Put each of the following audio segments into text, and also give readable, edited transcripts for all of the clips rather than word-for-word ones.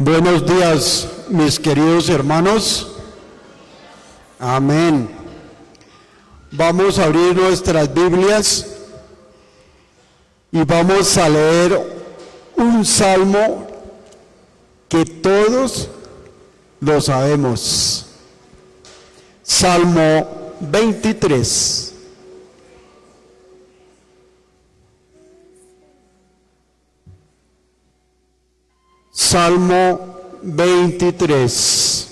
Buenos días, mis queridos hermanos. Amén. Vamos a abrir nuestras Biblias y vamos a leer un salmo que todos lo sabemos. Salmo 23. Salmo 23.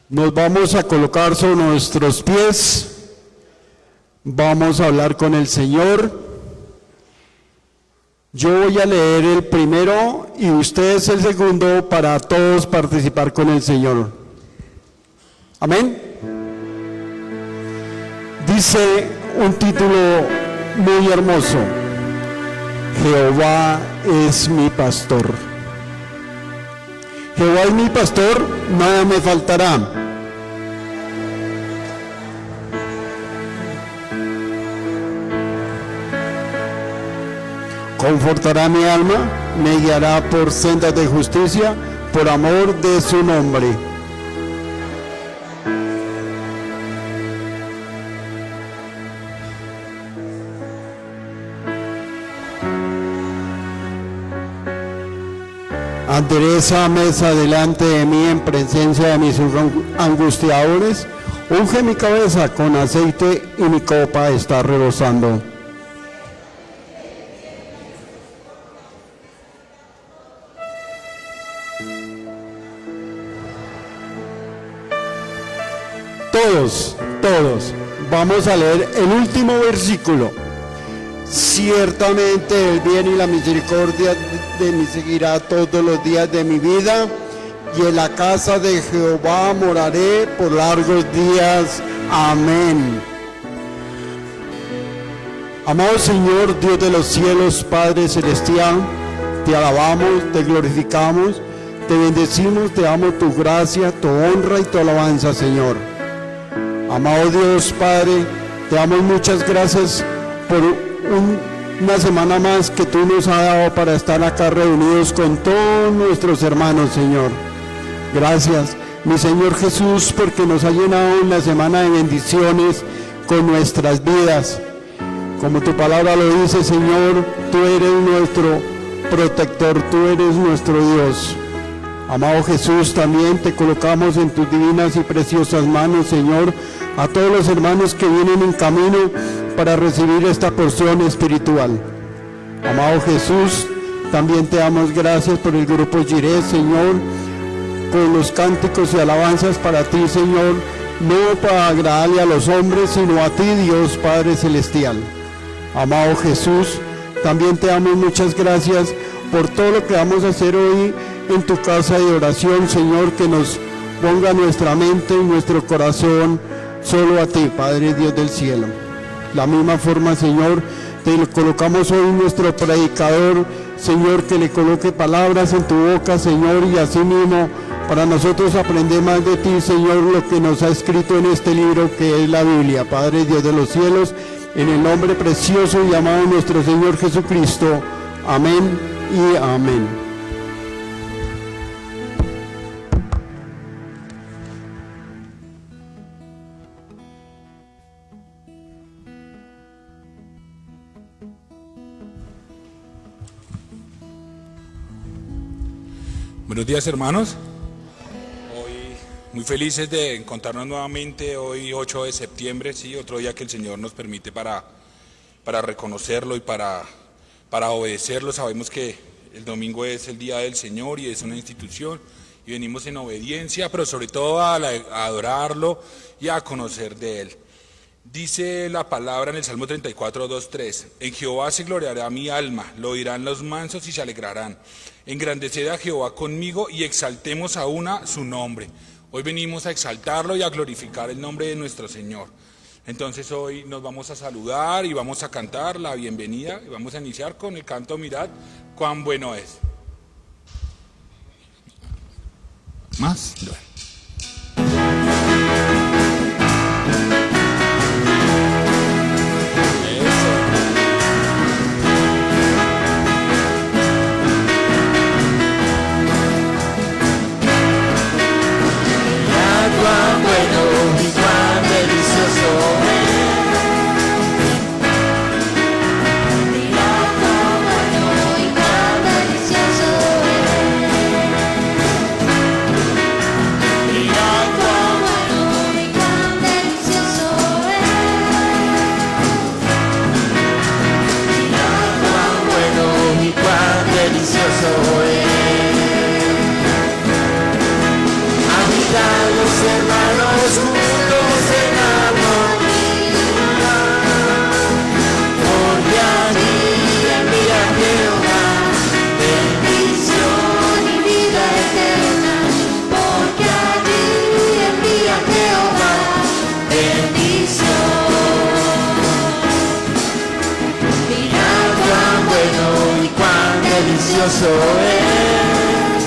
Nos vamos a colocar sobre nuestros pies. Vamos a hablar con el Señor. Yo voy a leer el primero y ustedes el segundo para todos participar con el Señor. Amén. Dice un título muy hermoso: Jehová es mi pastor. Jehová es mi pastor, nada me faltará. Confortará mi alma, me guiará por sendas de justicia, por amor de su nombre. Adereza mesa delante de mí en presencia de mis angustiadores. Unge mi cabeza con aceite y mi copa está rebosando. Todos, vamos a leer el último versículo. Ciertamente el bien y la misericordia de mí seguirá todos los días de mi vida, y en la casa de Jehová moraré por largos días. Amén. Amado Señor, Dios de los cielos, Padre celestial, te alabamos, te glorificamos, te bendecimos, te damos tu gracia, tu honra y tu alabanza, Señor. Amado Dios, Padre, te damos muchas gracias por una semana más que tú nos has dado para estar acá reunidos con todos nuestros hermanos, Señor. Gracias, mi Señor Jesús, porque nos ha llenado una semana de bendiciones con nuestras vidas. Como tu palabra lo dice, Señor, tú eres nuestro protector, tú eres nuestro Dios. Amado Jesús, también te colocamos en tus divinas y preciosas manos, Señor, a todos los hermanos que vienen en camino para recibir esta porción espiritual. Amado Jesús, también te damos gracias por el grupo Jireh, Señor, con los cánticos y alabanzas para ti, Señor, no para agradarle a los hombres, sino a ti, Dios Padre Celestial. Amado Jesús, también te damos muchas gracias por todo lo que vamos a hacer hoy en tu casa de oración, Señor, que nos ponga nuestra mente y nuestro corazón solo a ti, Padre Dios del cielo. La misma forma, Señor, te colocamos hoy nuestro predicador, Señor, que le coloque palabras en tu boca, Señor, y así mismo para nosotros aprender más de ti, Señor, lo que nos ha escrito en este libro que es la Biblia, Padre Dios de los cielos, en el nombre precioso y amado de nuestro Señor Jesucristo. Amén y amén. Buenos días, hermanos. Hoy muy felices de encontrarnos nuevamente, hoy 8 de septiembre, sí, otro día que el Señor nos permite para reconocerlo y para obedecerlo. Sabemos que el domingo es el día del Señor y es una institución y venimos en obediencia, pero sobre todo a adorarlo y a conocer de Él. Dice la palabra en el Salmo 34, 2, 3: En Jehová se gloriará mi alma, lo oirán los mansos y se alegrarán. Engrandeced a Jehová conmigo y exaltemos a una su nombre. Hoy venimos a exaltarlo y a glorificar el nombre de nuestro Señor. Entonces hoy nos vamos a saludar y vamos a cantar la bienvenida y vamos a iniciar con el canto Mirad cuán bueno es. Más. delicioso es.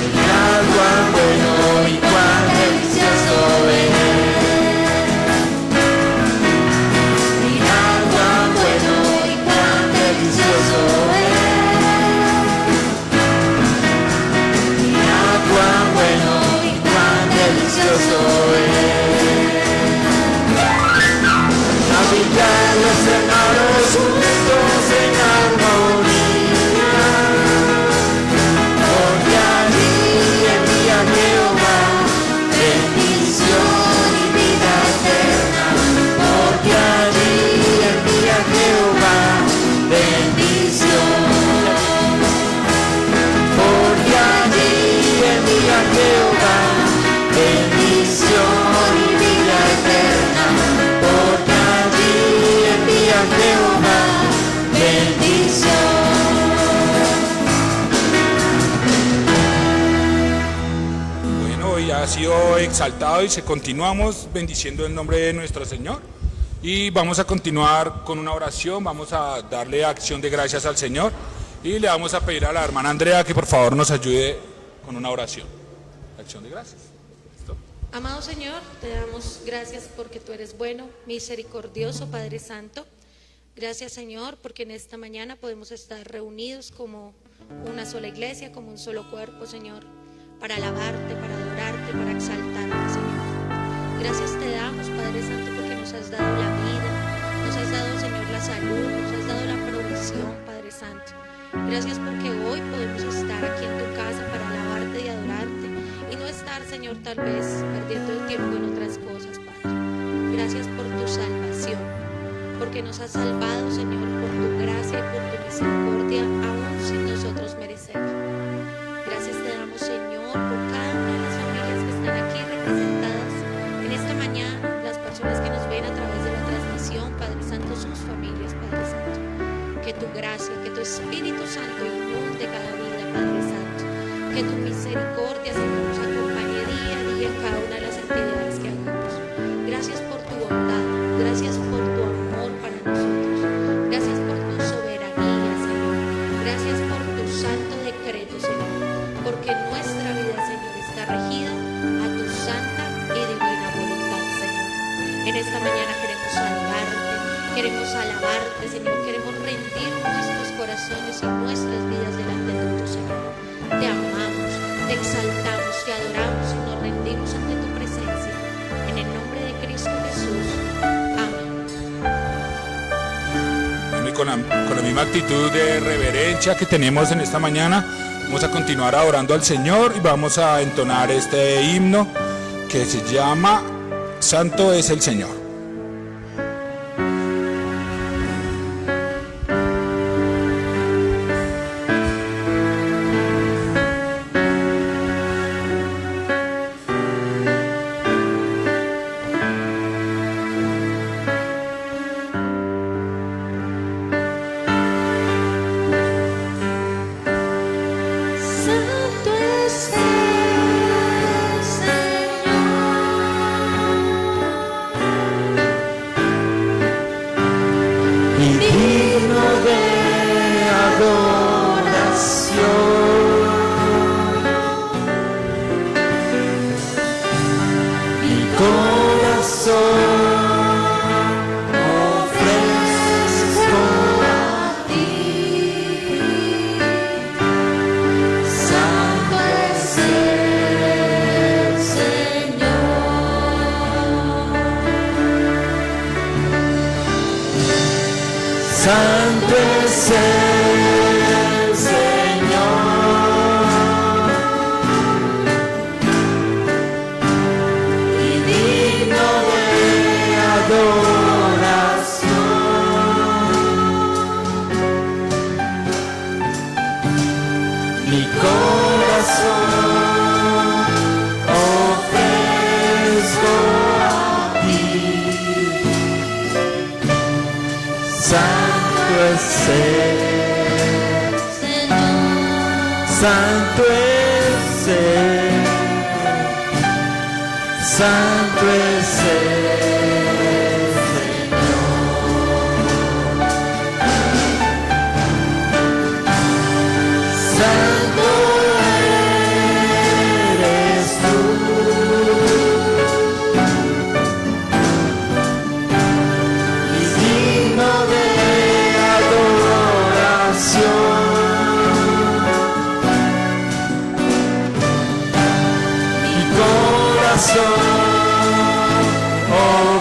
Mirad cuán bueno y cuán delicioso es. Mirad cuán bueno y cuán delicioso es. Mirad cuán bueno y cuán delicioso es. Habitar los hermanos juntos en armonía, porque allí envía Jehová bendición y vida eterna, porque allí envía Jehová bendición, porque allí envía Jehová bendición y vida eterna, porque envía Jehová bendición. Bueno, hoy ha sido exaltado y continuamos bendiciendo el nombre de nuestro Señor. Y vamos a continuar con una oración, vamos a darle acción de gracias al Señor y le vamos a pedir a la hermana Andrea que por favor nos ayude con una oración. Acción de gracias. ¿Listo? Amado Señor, te damos gracias porque tú eres bueno, misericordioso, Padre Santo. Gracias, Señor, porque en esta mañana podemos estar reunidos como una sola iglesia, como un solo cuerpo, Señor, para alabarte, para adorarte, para exaltarte, Señor. Gracias te damos, Padre Santo, porque nos has dado la vida, nos has dado, Señor, la salud, nos has dado la provisión, Padre Santo. Gracias porque hoy podemos estar aquí en tu casa para alabarte y adorarte y no estar, Señor, tal vez perdiendo el tiempo en otras cosas, Padre. Gracias por tu salvación, porque nos has salvado, Señor, por tu gracia y por tu misericordia, aún sin nosotros merecer. Gracias te damos, Señor, por cada una de las familias que están aquí representadas en esta mañana, las personas que nos ven a través de la transmisión, Padre Santo, sus familias, Padre Santo. Que tu gracia, que tu Espíritu Santo inunde cada vida, Padre Santo. Que tu misericordia, Señor, nos acompañe día a día en cada una de las actividades que hagamos. Gracias por tu bondad, gracias por tu amor para nosotros. Gracias por tu soberanía, Señor. Gracias por tu santo decreto, Señor. Porque nuestra vida, Señor, está regida a tu santa y divina voluntad, Señor. En esta mañana queremos salvarte, queremos alabarte, Señor. Queremos rendir nuestros corazones y nuestras vidas delante de tu Señor. Te amamos, te exaltamos, te adoramos y nos rendimos ante tu presencia. En el nombre de Cristo Jesús. Amén. Y con la misma actitud de reverencia que tenemos en esta mañana, vamos a continuar adorando al Señor y vamos a entonar este himno que se llama Santo es el Señor. Santo es el Señor. Y digno de adoración. Mi corazón ofrezco a ti. Santo es el Señor. Santo es el Señor y digno de adoración. Mi corazón ofrezco a ti. Santo es el Señor. Santo es el, Santo es el Señor.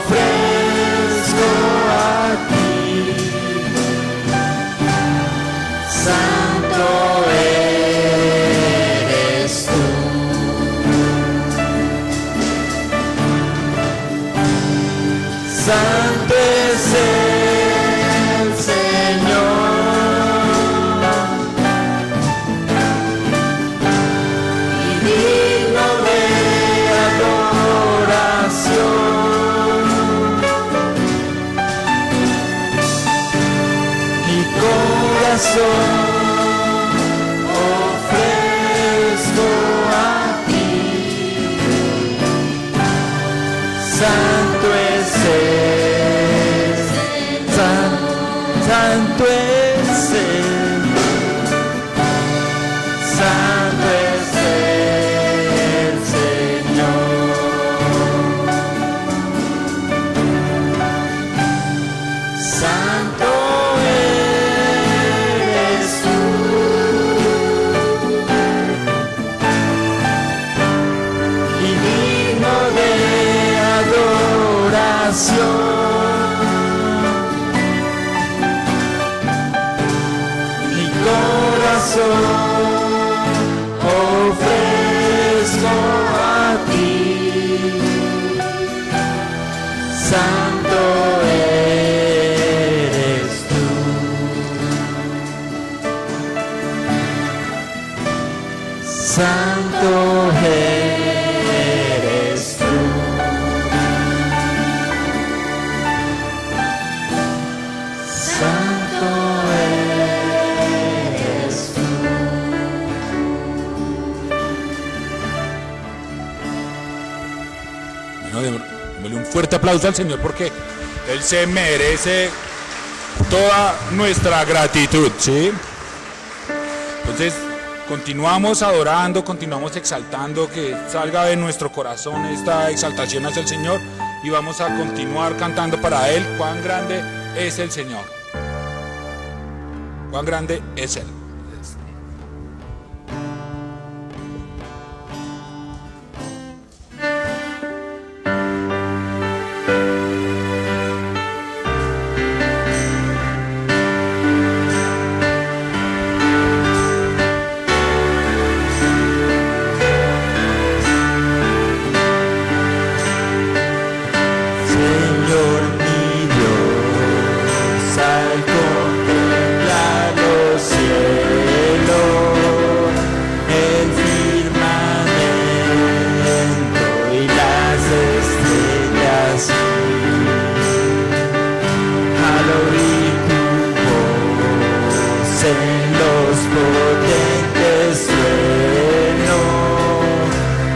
ofrezco a ti. Santo eres tú. Santo es el Señor y digno de adoración. Mi corazón ofrezco a ti. Santo es el Santo es el Santo es el Señor. Santo eres tú. Y digno de adoración. Mi corazón ofrezco a ti. Santo eres tú. Santo eres tú. Santo eres tú. Bueno, démosle un fuerte aplauso al Señor porque Él se merece toda nuestra gratitud, ¿sí? Entonces, continuamos adorando, continuamos exaltando, que salga de nuestro corazón esta exaltación hacia el Señor y vamos a continuar cantando para Él. Cuán grande es el Señor. Cuán grande es Él. Señor mi Dios, al contemplar los cielos, el firmamento y las estrellas, al oír tu voz en los potentes truenos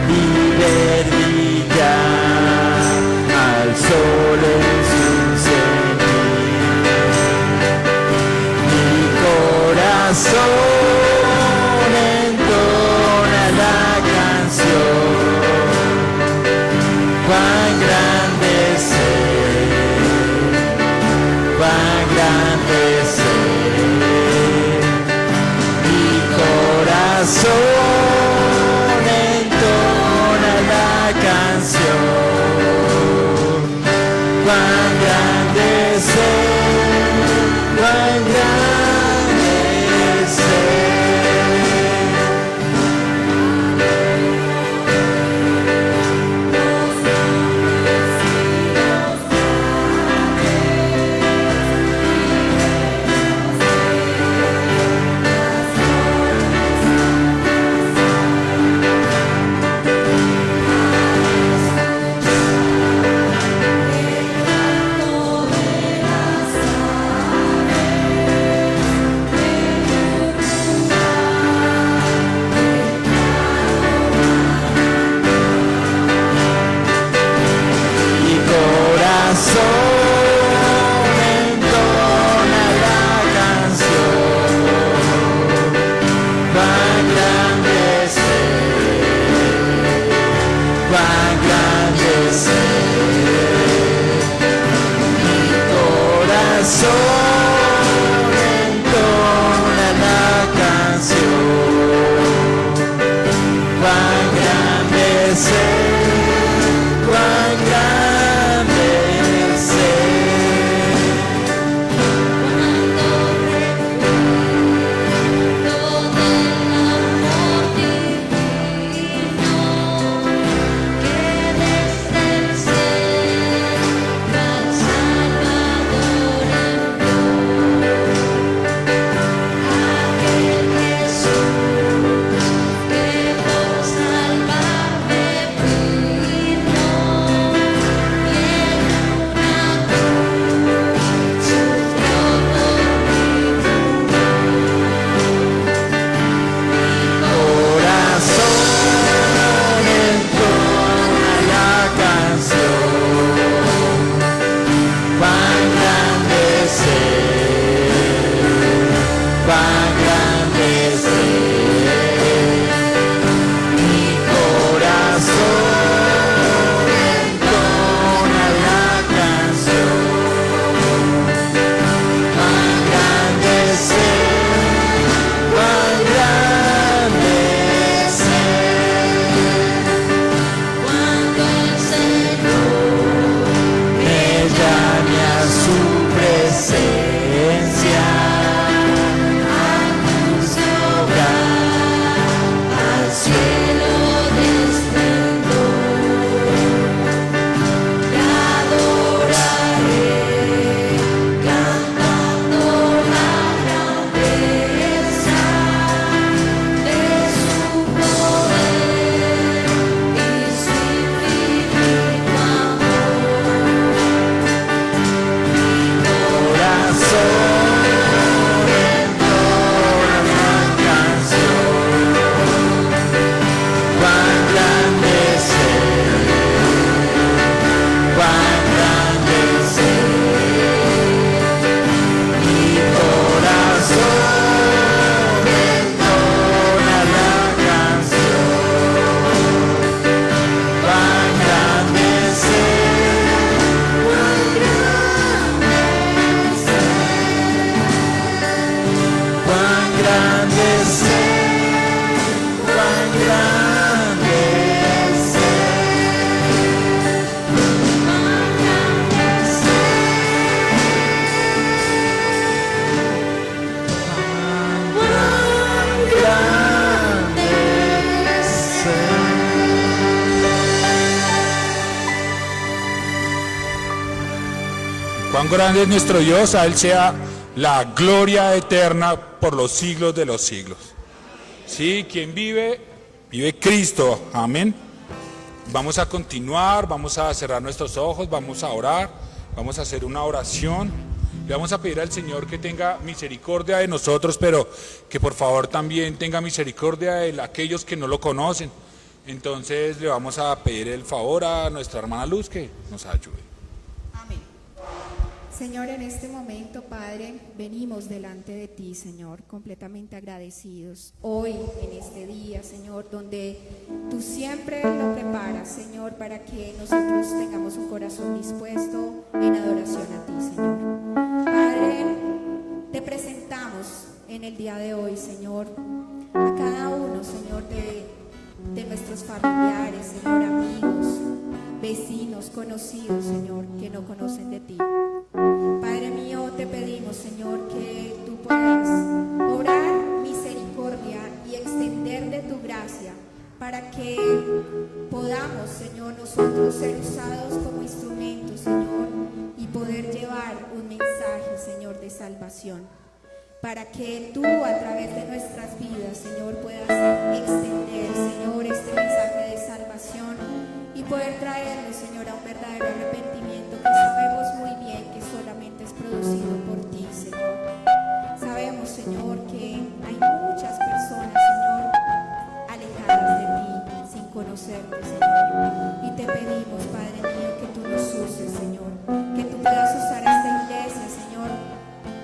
y ver brillar al sol en su cenit. Mi corazón entona la canción. Cuán grande es Él, cuán grande es Él. Mi corazón entona la canción. Cuán grande es Él, cuán grande es Él. Mi corazón entona la canción. Cuán grande es Él, cuán grande es Él. Mi corazón entona la canción. Cuán grande es Él, Cuán grande es nuestro Dios, a Él sea la gloria eterna por los siglos de los siglos. Sí, quien vive, vive Cristo. Amén. Vamos a continuar, vamos a cerrar nuestros ojos, vamos a orar, vamos a hacer una oración. Le vamos a pedir al Señor que tenga misericordia de nosotros, pero que por favor también tenga misericordia de aquellos que no lo conocen. Entonces le vamos a pedir el favor a nuestra hermana Luz que nos ayude. Amén. Señor, en este momento, Padre, venimos delante de ti, Señor, completamente agradecidos. Hoy, en este día, Señor, donde tú siempre lo preparas, Señor, para que nosotros tengamos un corazón dispuesto en adoración a ti, Señor. Padre, te presentamos en el día de hoy, Señor, a cada uno, Señor, de nuestros familiares, Señor, amigos, vecinos, conocidos, Señor, que no conocen de ti. Padre mío, te pedimos, Señor, que tú puedas obrar misericordia y extender de tu gracia para que podamos, Señor, nosotros ser usados como instrumentos, Señor, y poder llevar un mensaje, Señor, de salvación. Para que tú a través de nuestras vidas, Señor, puedas extender, Señor, este mensaje de salvación y poder traernos, Señor, a un verdadero arrepentimiento que sabemos muy bien que solamente es producido por ti, Señor. Sabemos, Señor, que hay muchas personas, Señor, alejadas de ti, sin conocerte, Señor. Y te pedimos, Padre mío, que tú nos uses, Señor, que tú puedas usar esta iglesia, Señor,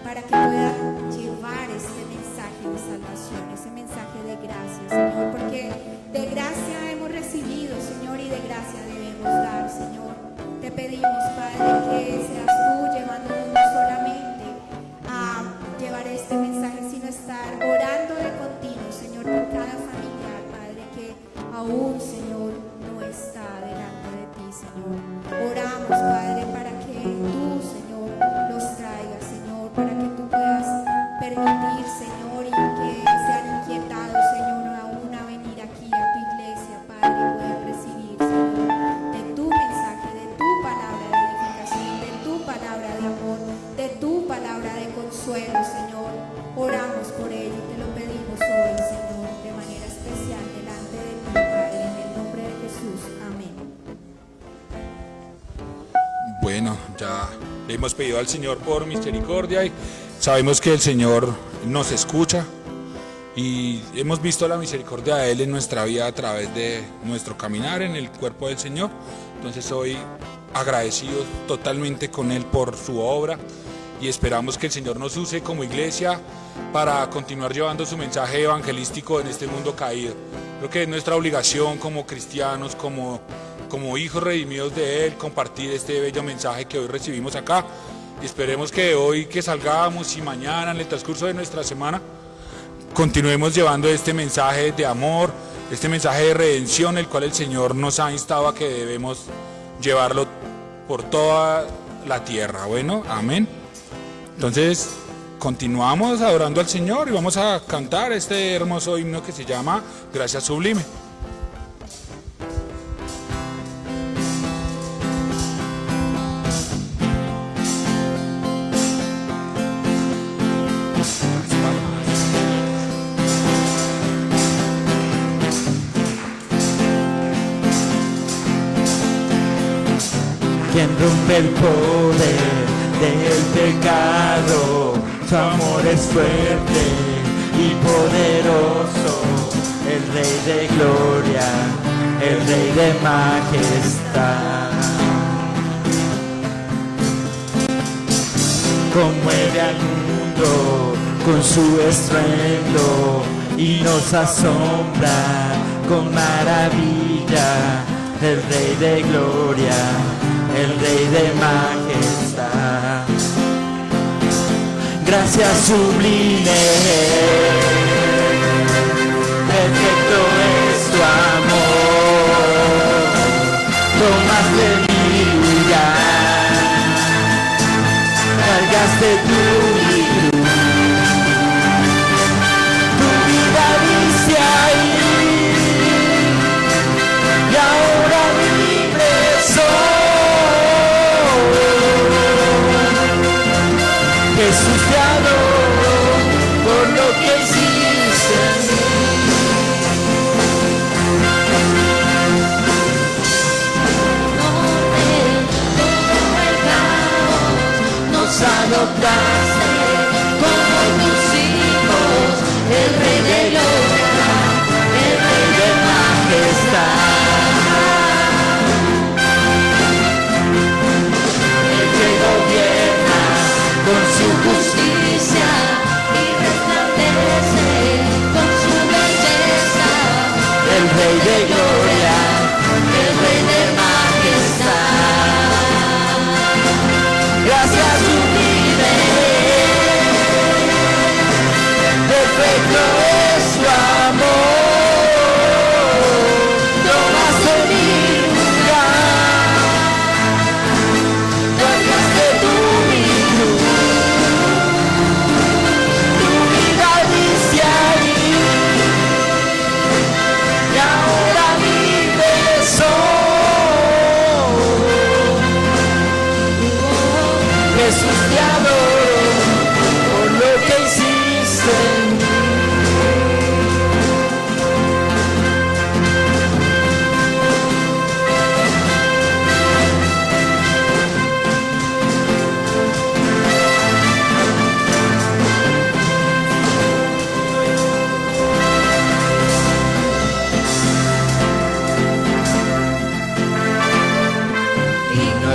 para que pueda llevar este mensaje de salvación, ese mensaje de gracia, Señor, porque de gracia hemos recibido, Señor, y de gracia debemos dar, Señor. Te pedimos, Padre, que seas tú llevándonos no solamente a llevar este mensaje, sino estar orando de continuo, Señor, por cada familiar, Padre, que aún, Señor, no está delante de ti, Señor. Oramos, Padre, para que tú, Señor, los traigas, Señor, para que tú puedas permitir, Señor, y que sean inquietados, Señor, aún a venir aquí a tu iglesia, Padre, y puedan recibir, Señor, de tu mensaje, de tu palabra de edificación, de tu palabra de amor, de tu palabra de consuelo, Señor. Oramos por ello, te lo pedimos hoy, Señor, de manera especial delante de ti, Padre, en el nombre de Jesús. Amén. Bueno, ya le hemos pedido al Señor por misericordia y sabemos que el Señor nos escucha y hemos visto la misericordia de Él en nuestra vida a través de nuestro caminar en el cuerpo del Señor. Entonces hoy agradecidos totalmente con Él por su obra y esperamos que el Señor nos use como iglesia para continuar llevando su mensaje evangelístico en este mundo caído. Creo que es nuestra obligación como cristianos, como hijos redimidos de Él, compartir este bello mensaje que hoy recibimos acá. Y esperemos que hoy que salgamos y mañana en el transcurso de nuestra semana continuemos llevando este mensaje de amor, este mensaje de redención, el cual el Señor nos ha instado a que debemos llevarlo por toda la tierra. Bueno, amén. Entonces continuamos adorando al Señor y vamos a cantar este hermoso himno que se llama Gracia Sublime. Quien rompe el poder del pecado, su amor es fuerte y poderoso, el Rey de gloria, el Rey de majestad. Conmueve al mundo con su estruendo y nos asombra con maravilla, el Rey de gloria, el Rey de majestad. Gracia sublime, perfecto es tu amor, tomaste mi lugar, cargaste tu cruz, tu vida dice ahí, y ahora libre soy.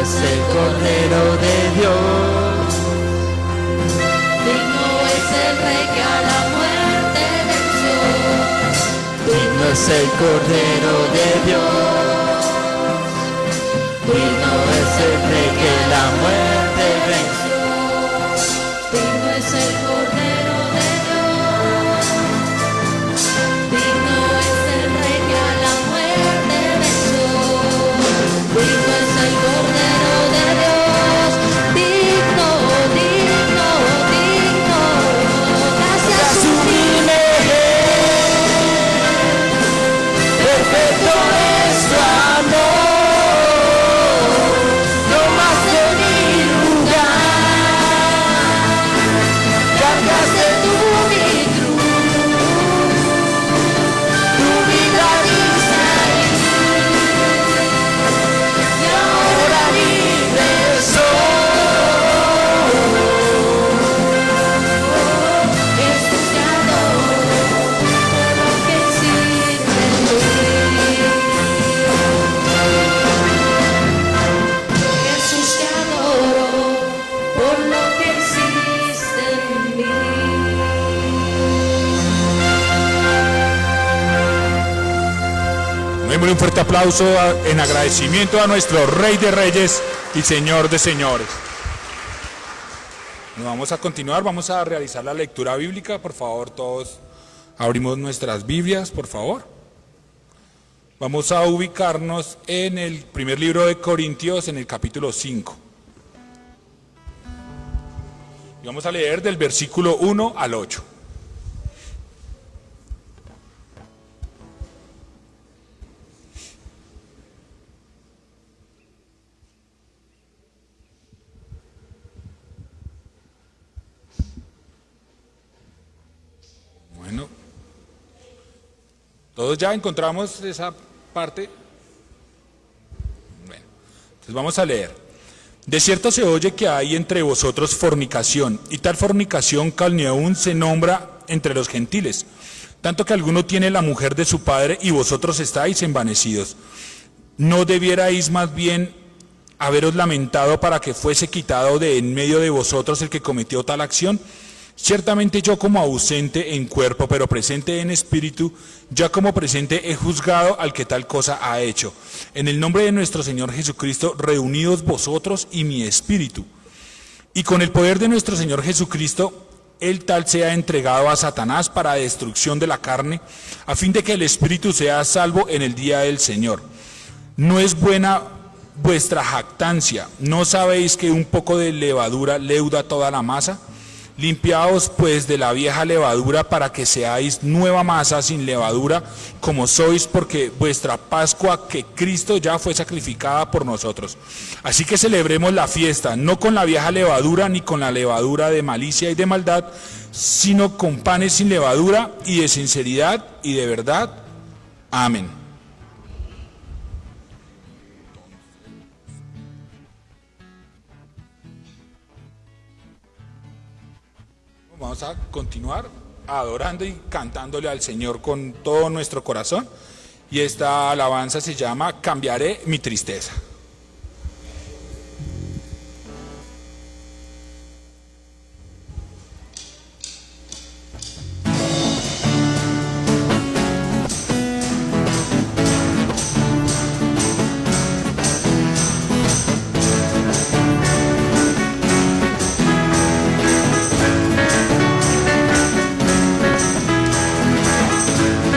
es el Cordero de Dios. Digno es el Rey que a la muerte venció. Digno es el Cordero de Dios. Digno es el Rey que la muerte venció. Digno es el Cordero de Dios. Digno es el Rey que a la muerte venció. Digno es el Cordero de Dios. Digno, digno, digno. Gracias sublime. Perfecto es tu amor, no más de mi lugar. Cargaste tú mi cruz, tu vida diste ahí, y ahora libre soy. Jesús te adoro por lo que hiciste en mí. Jesús te adoro por lo que hiciste en mí. Démosle un fuerte aplauso en agradecimiento a nuestro Rey de Reyes y Señor de Señores. Nos vamos a continuar, vamos a realizar la lectura bíblica. Por favor, todos abrimos nuestras Biblias, por favor. Vamos a ubicarnos en el primer libro de Corintios, en el capítulo 5. Y vamos a leer del versículo 1 al 8. Bueno, todos ya encontramos esa parte. Bueno, entonces vamos a leer. De cierto se oye que hay entre vosotros fornicación, y tal fornicación que ni aún se nombra entre los gentiles, tanto que alguno tiene la mujer de su padre y vosotros estáis envanecidos. ¿No debierais más bien haberos lamentado para que fuese quitado de en medio de vosotros el que cometió tal acción? Ciertamente yo como ausente en cuerpo, pero presente en espíritu, ya como presente he juzgado al que tal cosa ha hecho. En el nombre de nuestro Señor Jesucristo, reunidos vosotros y mi espíritu. Y con el poder de nuestro Señor Jesucristo, el tal sea entregado a Satanás para destrucción de la carne, a fin de que el espíritu sea salvo en el día del Señor. No es buena vuestra jactancia. ¿No sabéis que un poco de levadura leuda toda la masa? Limpiaos pues de la vieja levadura para que seáis nueva masa sin levadura, como sois, porque vuestra Pascua, que Cristo ya fue sacrificada por nosotros. Así que celebremos la fiesta, no con la vieja levadura, ni con la levadura de malicia y de maldad, sino con panes sin levadura y de sinceridad y de verdad. Amén. Vamos a continuar adorando y cantándole al Señor con todo nuestro corazón. Y esta alabanza se llama Cambiaré mi tristeza.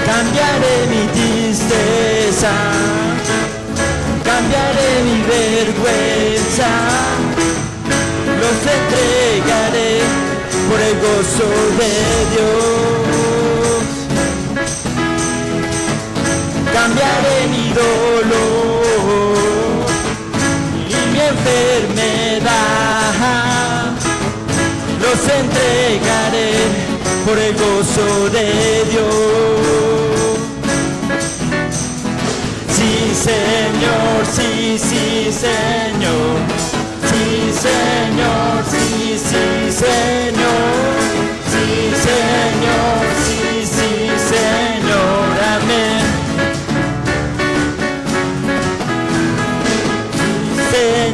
Cambiaré mi tristeza, cambiaré mi vergüenza, los entregaré por el gozo de Dios. Cambiaré mi dolor y mi enfermedad, los entregaré por el gozo de Dios. Sí, Señor, sí, sí, Señor. Sí, Señor, sí, sí, Señor. Sí, Señor, sí, sí, Señor. Amén. Sí,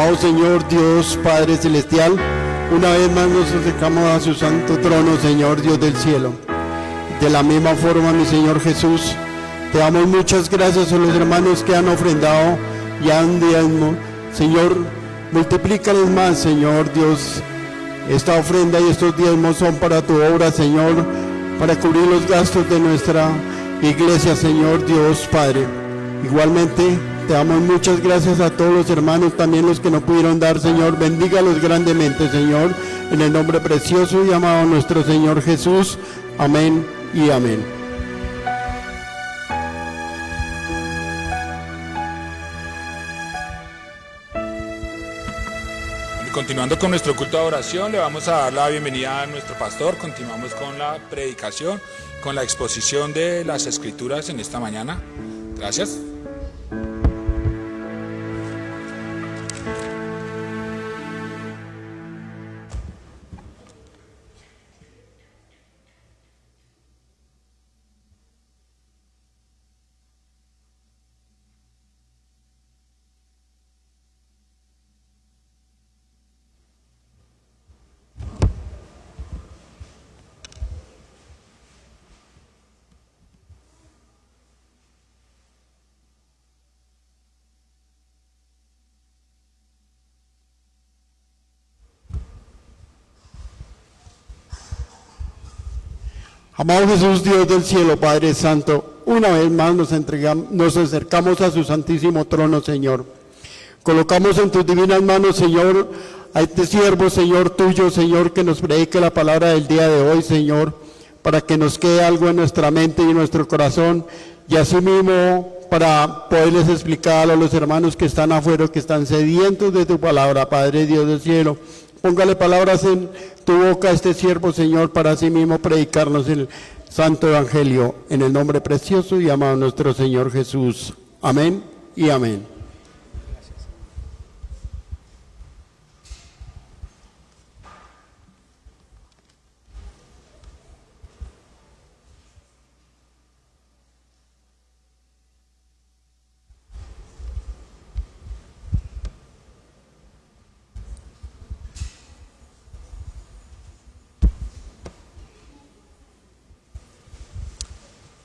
Amado Señor, Dios Padre Celestial, una vez más nos acercamos a su santo trono, Señor Dios del cielo. De la misma forma, mi Señor Jesús, te damos muchas gracias a los hermanos que han ofrendado y han diezmo. Señor, multiplícales más, Señor Dios. Esta ofrenda y estos diezmos son para tu obra, Señor, para cubrir los gastos de nuestra iglesia, Señor Dios Padre. Igualmente, te damos muchas gracias a todos los hermanos, también los que no pudieron dar, Señor. Bendígalos grandemente, Señor, en el nombre precioso y amado de nuestro Señor Jesús. Amén y amén. Continuando con nuestro culto de oración, le vamos a dar la bienvenida a nuestro pastor. Continuamos con la predicación, con la exposición de las Escrituras en esta mañana. Gracias. Amado Jesús, Dios del cielo, Padre Santo, una vez más nos acercamos a su santísimo trono, Señor. Colocamos en tus divinas manos, Señor, a este siervo, Señor, tuyo, Señor, que nos predique la palabra del día de hoy, Señor, para que nos quede algo en nuestra mente y en nuestro corazón, y asimismo para poderles explicar a los hermanos que están afuera, que están sedientos de tu palabra, Padre Dios del cielo. Póngale palabras en tu boca a este siervo, Señor, para sí mismo predicarnos el santo evangelio, en el nombre precioso y amado de nuestro Señor Jesús. Amén y amén.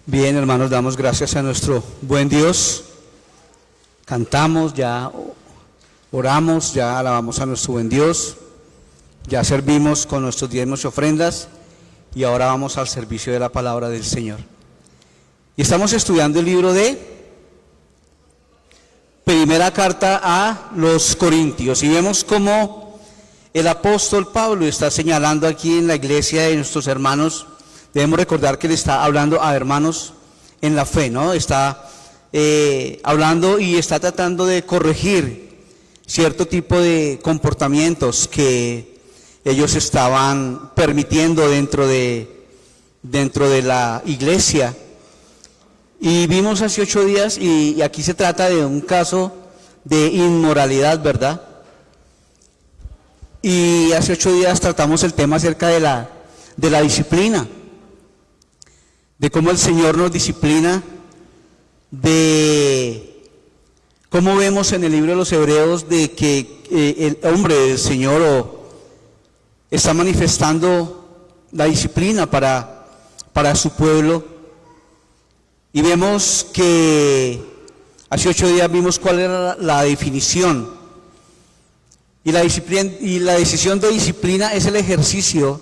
Bien, hermanos, damos gracias a nuestro buen Dios. Cantamos, ya oramos, ya alabamos a nuestro buen Dios. Ya servimos con nuestros diezmos y ofrendas y ahora vamos al servicio de la palabra del Señor. Y estamos estudiando el libro de Primera Carta a los Corintios y vemos cómo el apóstol Pablo está señalando aquí en la iglesia de nuestros hermanos. Debemos recordar que le está hablando a hermanos en la fe, ¿no? Está hablando y está tratando de corregir cierto tipo de comportamientos que ellos estaban permitiendo dentro de la iglesia. Y vimos hace 8 días, y aquí se trata de un caso de inmoralidad, ¿verdad? Y hace 8 días tratamos el tema acerca de la disciplina, de cómo el Señor nos disciplina, de cómo vemos en el libro de los Hebreos de que el hombre del Señor está manifestando la disciplina para su pueblo. Y vemos que hace 8 días vimos cuál era la definición. Y la disciplina, y la decisión de disciplina es el ejercicio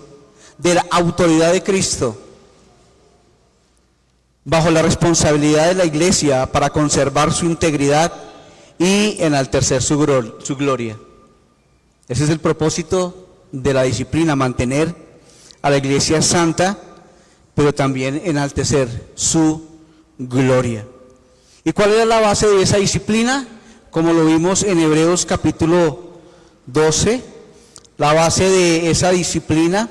de la autoridad de Cristo bajo la responsabilidad de la iglesia para conservar su integridad y enaltecer su gloria. Ese es el propósito de la disciplina, mantener a la iglesia santa, pero también enaltecer su gloria. ¿Y cuál era la base de esa disciplina? Como lo vimos en Hebreos capítulo 12, la base de esa disciplina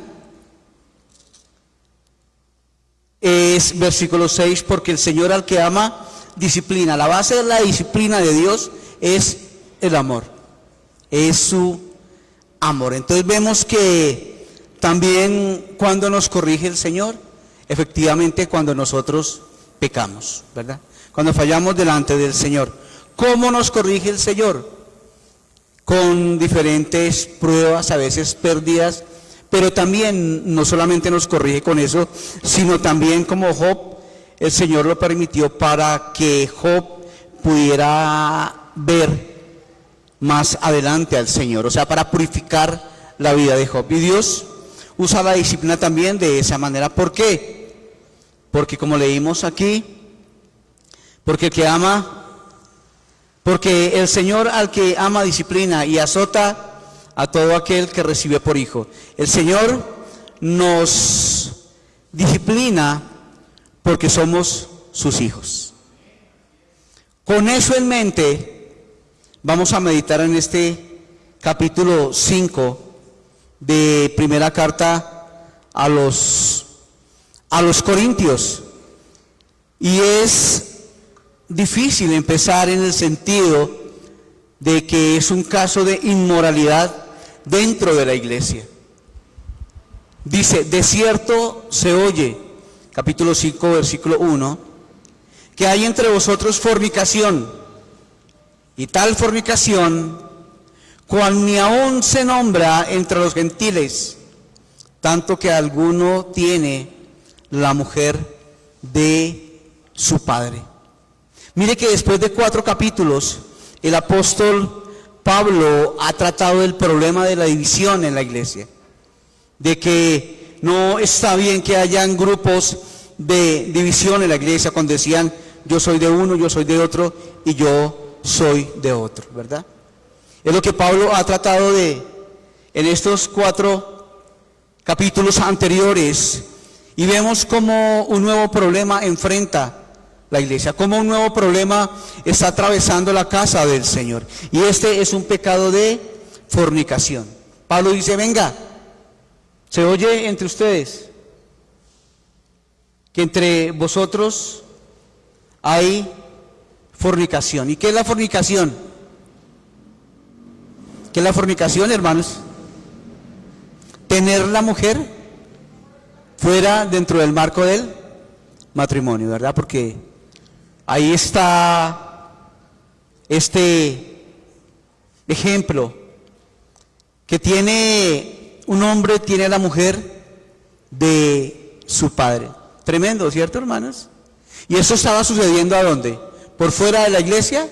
es versículo 6, porque el Señor al que ama disciplina. La base de la disciplina de Dios es el amor, es su amor. Entonces vemos que también cuando nos corrige el Señor, efectivamente cuando nosotros pecamos, ¿verdad? Cuando fallamos delante del Señor. ¿Cómo nos corrige el Señor? con diferentes pruebas, a veces pérdidas, pero también no solamente nos corrige con eso, sino también como Job, el Señor lo permitió para que Job pudiera ver más adelante al Señor, o sea, para purificar la vida de Job. Y Dios usa la disciplina también de esa manera. ¿Por qué? Porque como leímos aquí, porque el Señor al que ama disciplina y azota a todo aquel que recibe por hijo. El Señor nos disciplina porque somos sus hijos. Con eso en mente, vamos a meditar en este capítulo 5 de primera carta a los Corintios. Y es difícil empezar en el sentido de que es un caso de inmoralidad dentro de la iglesia. Dice, de cierto se oye, capítulo 5, versículo 1, que hay entre vosotros fornicación, y tal fornicación, cual ni aún se nombra entre los gentiles, tanto que alguno tiene la mujer de su padre. Mire que después de 4 capítulos, el apóstol Pablo ha tratado el problema de la división en la iglesia, de que no está bien que hayan grupos de división en la iglesia cuando decían yo soy de uno, yo soy de otro y yo soy de otro, ¿verdad? Es lo que Pablo ha tratado en estos 4 capítulos anteriores, y vemos como un nuevo problema enfrenta la iglesia, como un nuevo problema está atravesando la casa del Señor, y este es un pecado de fornicación. Pablo dice, venga, se oye entre ustedes que entre vosotros hay fornicación. ¿Y qué es la fornicación? ¿Qué es la fornicación, hermanos? Tener la mujer fuera dentro del marco del matrimonio, ¿verdad? Porque ahí está este ejemplo que tiene un hombre, tiene a la mujer de su padre. Tremendo, ¿cierto, hermanos? ¿Y eso estaba sucediendo a dónde? ¿Por fuera de la iglesia?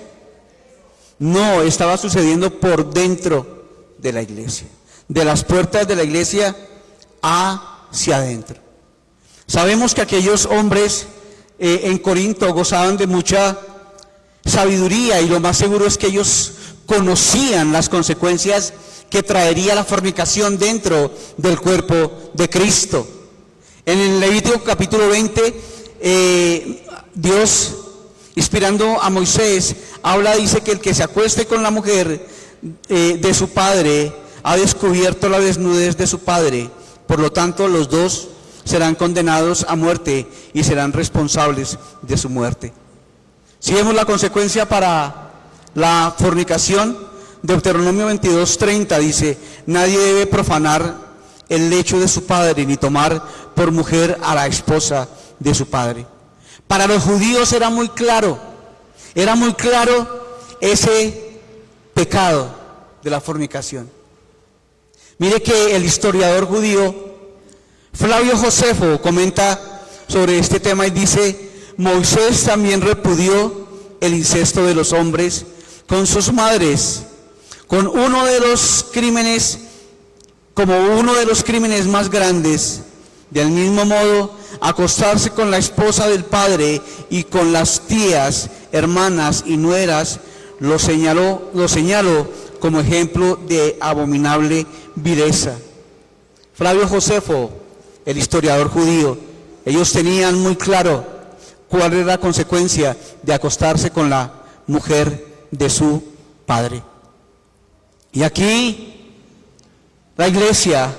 No, estaba sucediendo por dentro de la iglesia, de las puertas de la iglesia hacia adentro. Sabemos que aquellos hombres en Corinto gozaban de mucha sabiduría, y lo más seguro es que ellos conocían las consecuencias que traería la fornicación dentro del cuerpo de Cristo. En el Levítico capítulo 20, Dios, inspirando a Moisés, dice que el que se acueste con la mujer de su padre ha descubierto la desnudez de su padre. Por lo tanto, los dos serán condenados a muerte y serán responsables de su muerte. Si vemos la consecuencia para la fornicación, Deuteronomio 22:30 dice, nadie debe profanar el lecho de su padre, ni tomar por mujer a la esposa de su padre. Para los judíos era muy claro ese pecado de la fornicación. Mire que el historiador judío Flavio Josefo comenta sobre este tema y dice, Moisés también repudió el incesto de los hombres con sus madres, como uno de los crímenes más grandes. Del mismo modo, acostarse con la esposa del padre y con las tías, hermanas y nueras, lo señaló como ejemplo de abominable vileza. Flavio Josefo, el historiador judío, ellos tenían muy claro cuál era la consecuencia de acostarse con la mujer de su padre. Y aquí la iglesia,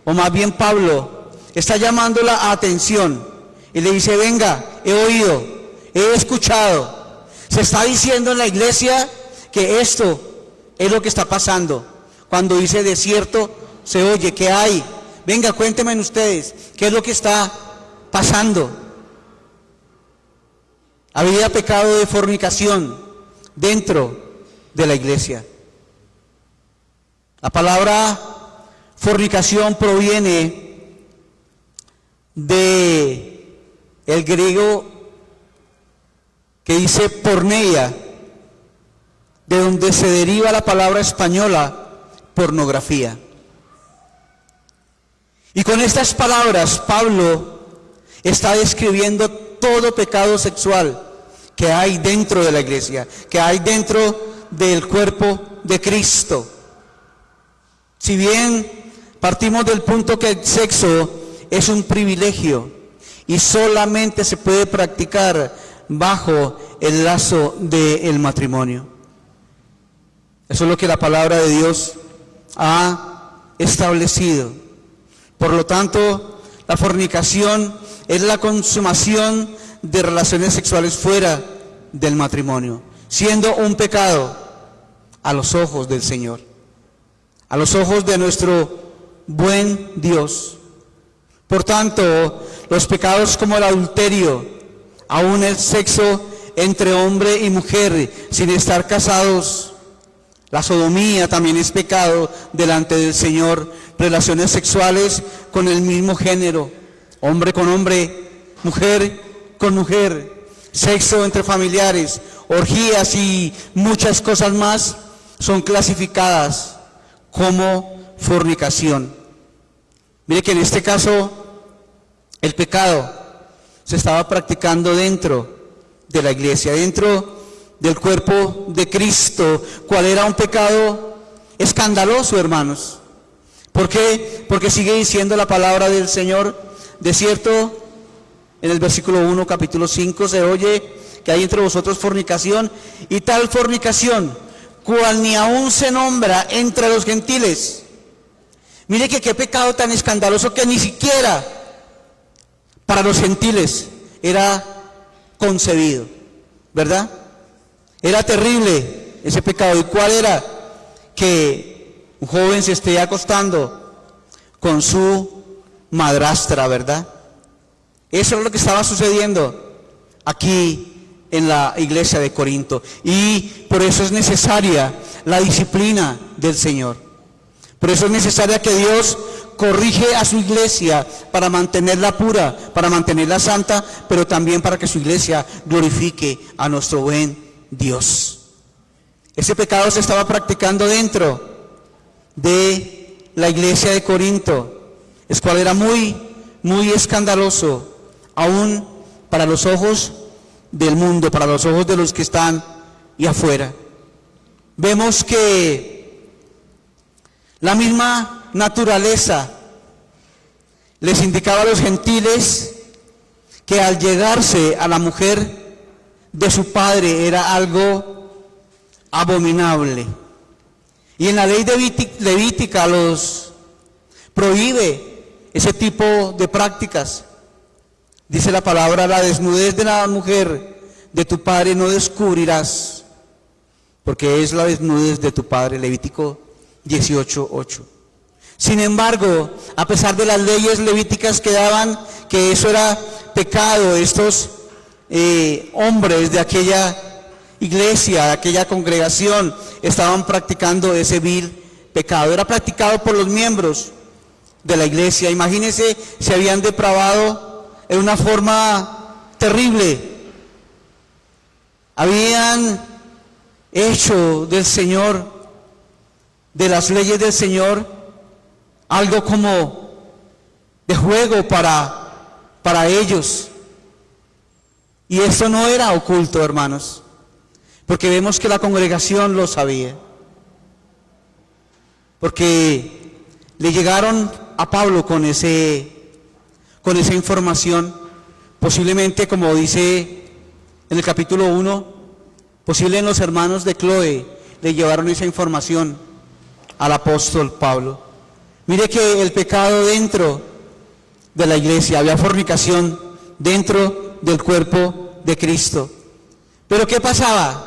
o más bien Pablo, está llamando la atención y le dice, venga, he oído, he escuchado, se está diciendo en la iglesia que esto es lo que está pasando. Cuando dice de cierto se oye, ¿qué hay? Venga, cuéntenme ustedes, ¿qué es lo que está pasando? Había pecado de fornicación dentro de la iglesia. La palabra fornicación proviene de el griego que dice porneia, de donde se deriva la palabra española pornografía. Y con estas palabras Pablo está describiendo todo pecado sexual que hay dentro de la iglesia, que hay dentro del cuerpo de Cristo. Si bien partimos del punto que el sexo es un privilegio y solamente se puede practicar bajo el lazo del matrimonio. Eso es lo que la palabra de Dios ha establecido. Por lo tanto, la fornicación es la consumación de relaciones sexuales fuera del matrimonio, siendo un pecado a los ojos del Señor, a los ojos de nuestro buen Dios. Por tanto, los pecados como el adulterio, aún el sexo entre hombre y mujer sin estar casados, la sodomía también es pecado delante del Señor, relaciones sexuales con el mismo género, hombre con hombre, mujer con mujer, sexo entre familiares, orgías y muchas cosas más son clasificadas como fornicación. Mire que en este caso el pecado se estaba practicando dentro de la iglesia, dentro del cuerpo de Cristo. ¿Cuál era un pecado escandaloso, hermanos? ¿Por qué? Porque sigue diciendo la palabra del Señor. De cierto, en el versículo 1, capítulo 5, se oye que hay entre vosotros fornicación, y tal fornicación, cual ni aún se nombra entre los gentiles. Mire que qué pecado tan escandaloso que ni siquiera para los gentiles era concebido, ¿verdad? Era terrible ese pecado. ¿Y cuál era? Que un joven se esté acostando con su madrastra, ¿verdad? Eso es lo que estaba sucediendo aquí en la iglesia de Corinto. Y por eso es necesaria la disciplina del Señor. Por eso es necesaria que Dios corrige a su iglesia para mantenerla pura, para mantenerla santa, pero también para que su iglesia glorifique a nuestro buen Dios. Ese pecado se estaba practicando dentro de la iglesia de Corinto, es cual era muy escandaloso, aún para los ojos del mundo, para los ojos de los que están y afuera. Vemos que la misma naturaleza les indicaba a los gentiles que al llegarse a la mujer de su padre era algo abominable. Y en la ley levítica los prohíbe ese tipo de prácticas. Dice la palabra: la desnudez de la mujer de tu padre no descubrirás, porque es la desnudez de tu padre. Levítico 18:8. Sin embargo, a pesar de las leyes levíticas que daban que eso era pecado, estos hombres de aquella iglesia, de aquella congregación, estaban practicando ese vil pecado. Era practicado por los miembros de la iglesia. Imagínense, se habían depravado en una forma terrible. Habían hecho del Señor, de las leyes del Señor, algo como de juego para ellos. Y eso no era oculto, hermanos, porque vemos que la congregación lo sabía. Porque le llegaron a Pablo con esa información, posiblemente, como dice en el capítulo 1, posible en los hermanos de Cloé le llevaron esa información al apóstol Pablo. Mire que el pecado dentro de la iglesia, había fornicación dentro del cuerpo de Cristo. Pero ¿qué pasaba?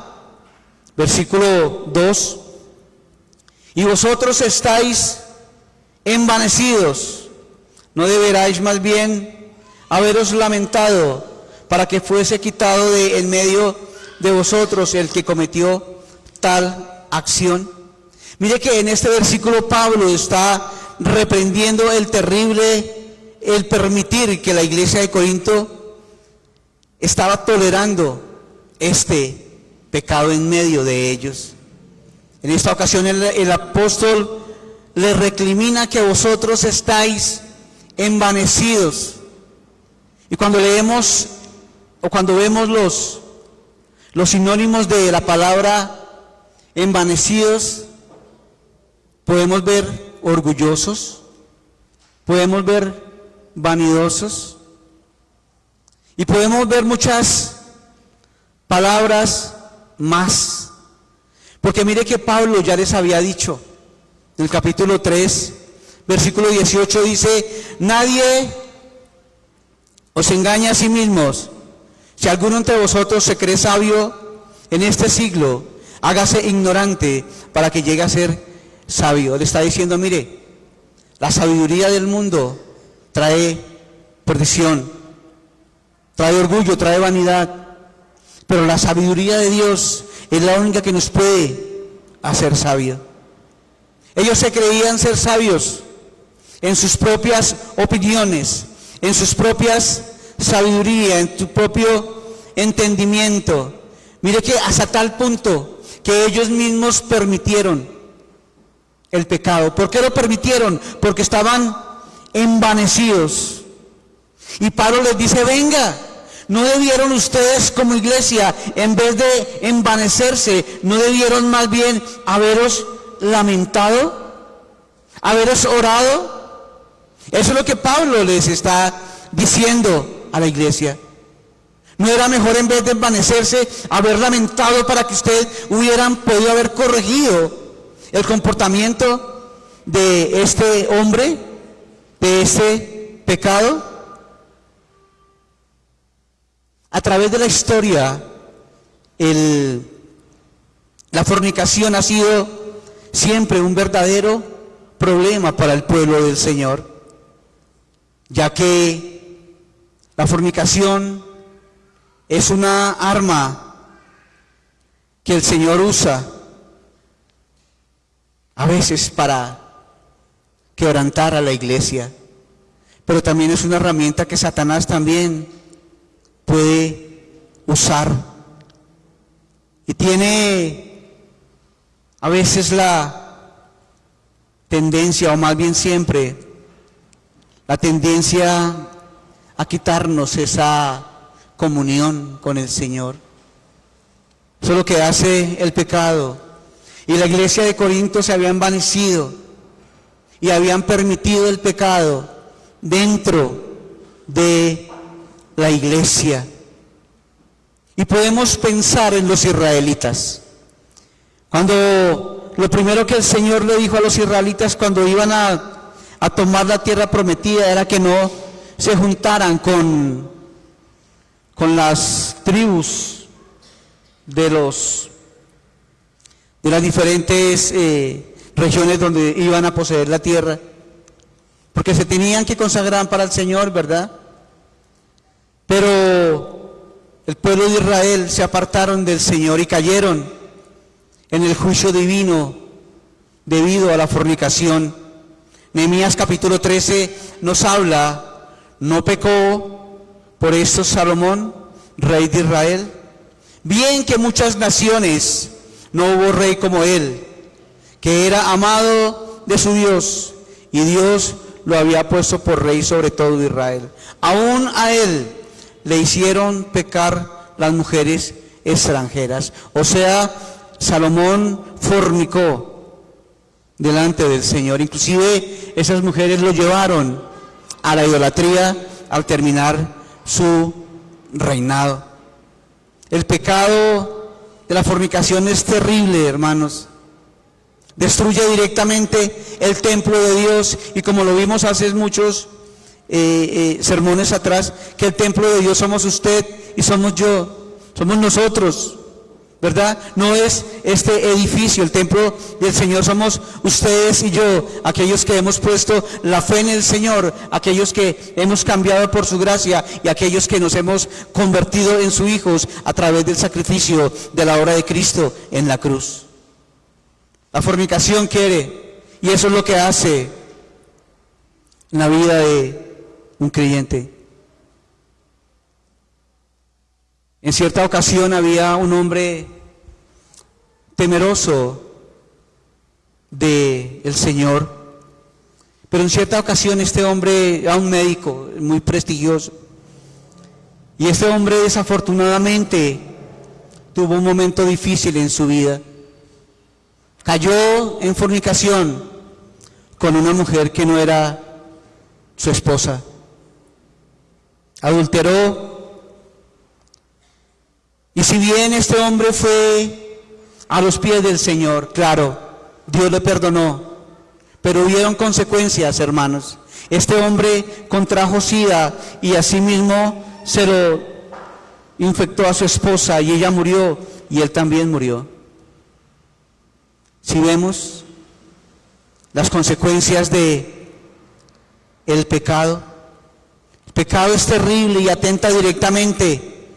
Versículo 2: y vosotros estáis envanecidos, ¿no deberáis más bien haberos lamentado para que fuese quitado de en medio de vosotros el que cometió tal acción? Mire que en este versículo Pablo está reprendiendo el permitir que la iglesia de Corinto estaba tolerando este pecado en medio de ellos. En esta ocasión el apóstol le recrimina que vosotros estáis envanecidos. Y cuando leemos o cuando vemos los sinónimos de la palabra envanecidos, podemos ver orgullosos, podemos ver vanidosos y podemos ver muchas palabras más. Porque mire que Pablo ya les había dicho en el capítulo 3, versículo 18 dice: nadie os engaña a sí mismos. Si alguno entre vosotros se cree sabio en este siglo, hágase ignorante para que llegue a ser sabio. Le está diciendo, mire, la sabiduría del mundo trae perdición, trae orgullo, trae vanidad, pero la sabiduría de Dios es la única que nos puede hacer sabios. Ellos se creían ser sabios en sus propias opiniones, en sus propias sabiduría, en su propio entendimiento. Mire que hasta tal punto que ellos mismos permitieron el pecado. ¿Por qué lo permitieron? Porque estaban envanecidos. Y Pablo les dice, venga, ¿no debieron ustedes como iglesia, en vez de envanecerse, no debieron más bien haberos lamentado, haberos orado? Eso es lo que Pablo les está diciendo a la iglesia. ¿No era mejor, en vez de envanecerse, haber lamentado para que ustedes hubieran podido haber corregido el comportamiento de este hombre, de este pecado? A través de la historia, la fornicación ha sido siempre un verdadero problema para el pueblo del Señor, ya que la fornicación es una arma que el Señor usa a veces para quebrantar a la iglesia, pero también es una herramienta que Satanás también puede usar, y tiene a veces la tendencia, o más bien siempre, la tendencia a quitarnos esa comunión con el Señor. Eso es lo que hace el pecado. Y la iglesia de Corinto se había envanecido y habían permitido el pecado dentro de la iglesia. Y podemos pensar en los israelitas. Cuando lo primero que el Señor le dijo a los israelitas cuando iban a tomar la tierra prometida era que no se juntaran con las tribus de las diferentes regiones donde iban a poseer la tierra, porque se tenían que consagrar para el Señor, ¿verdad? Pero el pueblo de Israel se apartaron del Señor y cayeron en el juicio divino debido a la fornicación. Nehemías capítulo 13 nos habla, no pecó por esto Salomón, rey de Israel. Bien que muchas naciones no hubo rey como él, que era amado de su Dios, y Dios lo había puesto por rey sobre todo Israel. Aún a él le hicieron pecar las mujeres extranjeras. O sea, Salomón fornicó delante del Señor. Inclusive esas mujeres lo llevaron a la idolatría al terminar su reinado. El pecado de la fornicación es terrible, hermanos. Destruye directamente el templo de Dios, y como lo vimos hace muchos sermones atrás, que el templo de Dios somos usted y somos yo, somos nosotros, ¿verdad? No es este edificio, el templo del Señor somos ustedes y yo, aquellos que hemos puesto la fe en el Señor, aquellos que hemos cambiado por su gracia y aquellos que nos hemos convertido en sus hijos a través del sacrificio de la obra de Cristo en la cruz. La fornicación quiere, y eso es lo que hace en la vida de un creyente. En cierta ocasión había un hombre temeroso del Señor, pero en cierta ocasión este hombre era un médico muy prestigioso, y este hombre desafortunadamente tuvo un momento difícil en su vida. Cayó en fornicación con una mujer que no era su esposa. Adulteró. Y si bien este hombre fue a los pies del Señor, claro, Dios le perdonó, pero hubieron consecuencias, hermanos. Este hombre contrajo SIDA y asimismo se lo infectó a su esposa y ella murió y él también murió. Si vemos las consecuencias de el pecado es terrible y atenta directamente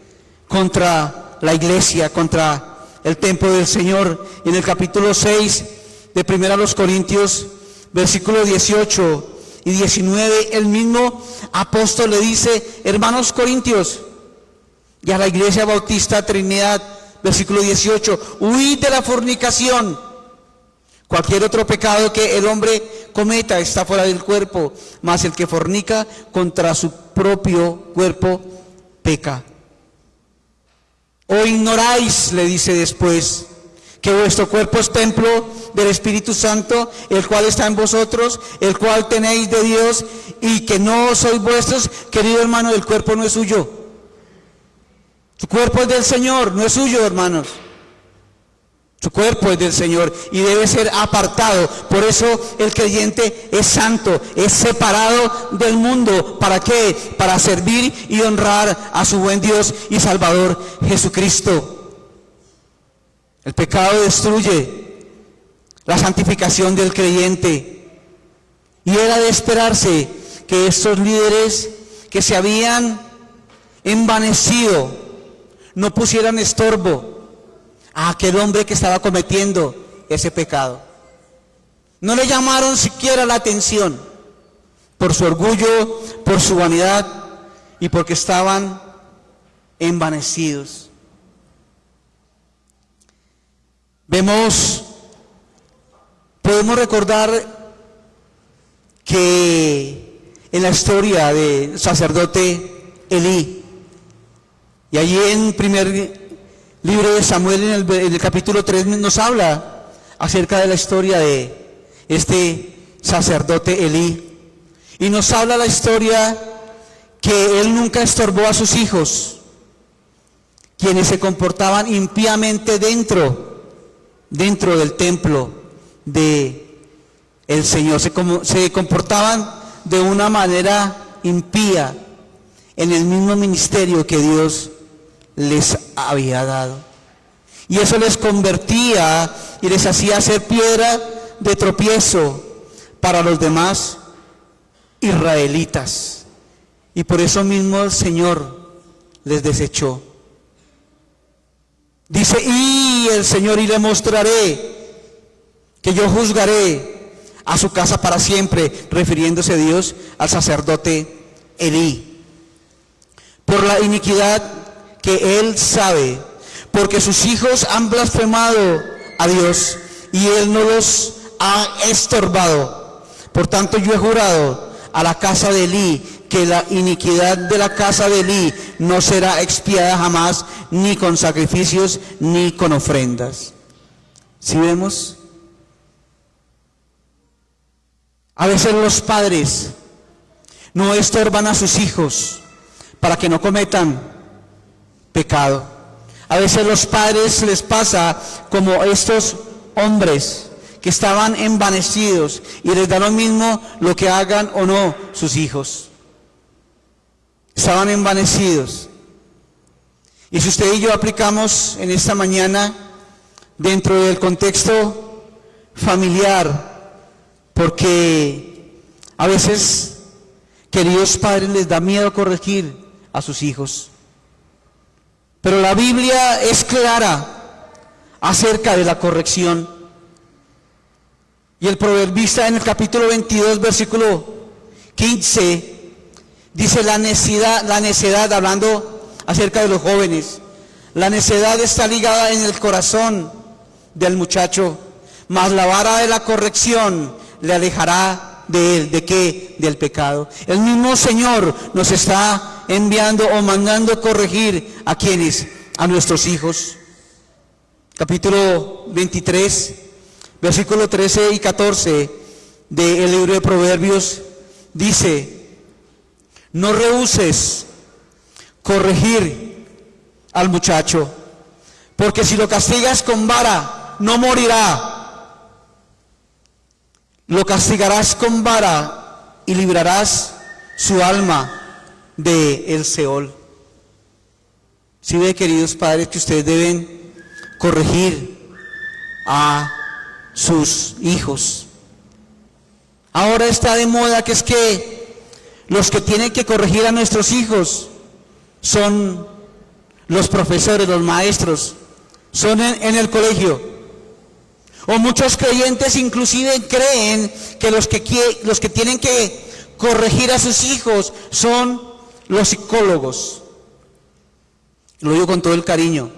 contra la iglesia, contra el templo del Señor. En el capítulo 6 de 1 Corintios, versículos 18 y 19, el mismo apóstol le dice: hermanos corintios, y a la iglesia bautista Trinidad, versículo 18, huid de la fornicación. Cualquier otro pecado que el hombre cometa está fuera del cuerpo, mas el que fornica contra su propio cuerpo peca. ¿O ignoráis, le dice después, que vuestro cuerpo es templo del Espíritu Santo, el cual está en vosotros, el cual tenéis de Dios, y que no sois vuestros? Querido hermano, el cuerpo no es suyo. Su cuerpo es del Señor, no es suyo, hermanos. Su cuerpo es del Señor y debe ser apartado. Por eso el creyente es santo, es separado del mundo. ¿Para qué? Para servir y honrar a su buen Dios y Salvador Jesucristo. El pecado destruye la santificación del creyente. Y era de esperarse que estos líderes que se habían envanecido no pusieran estorbo a aquel hombre que estaba cometiendo ese pecado. No le llamaron siquiera la atención por su orgullo, por su vanidad y porque estaban envanecidos. Podemos recordar que en la historia del sacerdote Elí, y allí en primer libro de Samuel, en el capítulo 3, nos habla acerca de la historia de este sacerdote Elí. Y nos habla la historia que él nunca estorbó a sus hijos, quienes se comportaban impíamente dentro del templo de el Señor. Se comportaban de una manera impía en el mismo ministerio que Dios les había dado, y eso les convertía y les hacía ser piedra de tropiezo para los demás israelitas, y por eso mismo el Señor les desechó. Dice: y el Señor, y le mostraré que yo juzgaré a su casa para siempre, refiriéndose Dios al sacerdote Elí, por la iniquidad que él sabe, porque sus hijos han blasfemado a Dios y él no los ha estorbado. Por tanto, yo he jurado a la casa de Elí que la iniquidad de la casa de Elí no será expiada jamás, ni con sacrificios ni con ofrendas. ¿Sí vemos? A veces los padres no estorban a sus hijos para que no cometan pecado. A veces los padres les pasa como estos hombres que estaban envanecidos y les da lo mismo lo que hagan o no sus hijos. Estaban envanecidos. Y si usted y yo aplicamos en esta mañana dentro del contexto familiar, porque a veces, queridos padres, les da miedo corregir a sus hijos. Pero la Biblia es clara acerca de la corrección. Y el proverbista en el capítulo 22, versículo 15, dice la necedad, hablando acerca de los jóvenes. La necedad está ligada en el corazón del muchacho, mas la vara de la corrección le alejará de él. ¿De qué? Del pecado. El mismo Señor nos está enviando o mandando corregir a quienes, a nuestros hijos. Capítulo 23, versículo 13 y 14 del libro de Proverbios dice: no rehuses corregir al muchacho, porque si lo castigas con vara, no morirá. Lo castigarás con vara y librarás su alma de el Seol. Si ve, queridos padres, que ustedes deben corregir a sus hijos. Ahora está de moda que es que los que tienen que corregir a nuestros hijos son los profesores, los maestros, son en el colegio. O muchos creyentes inclusive creen que los que tienen que corregir a sus hijos son los psicólogos. Lo digo con todo el cariño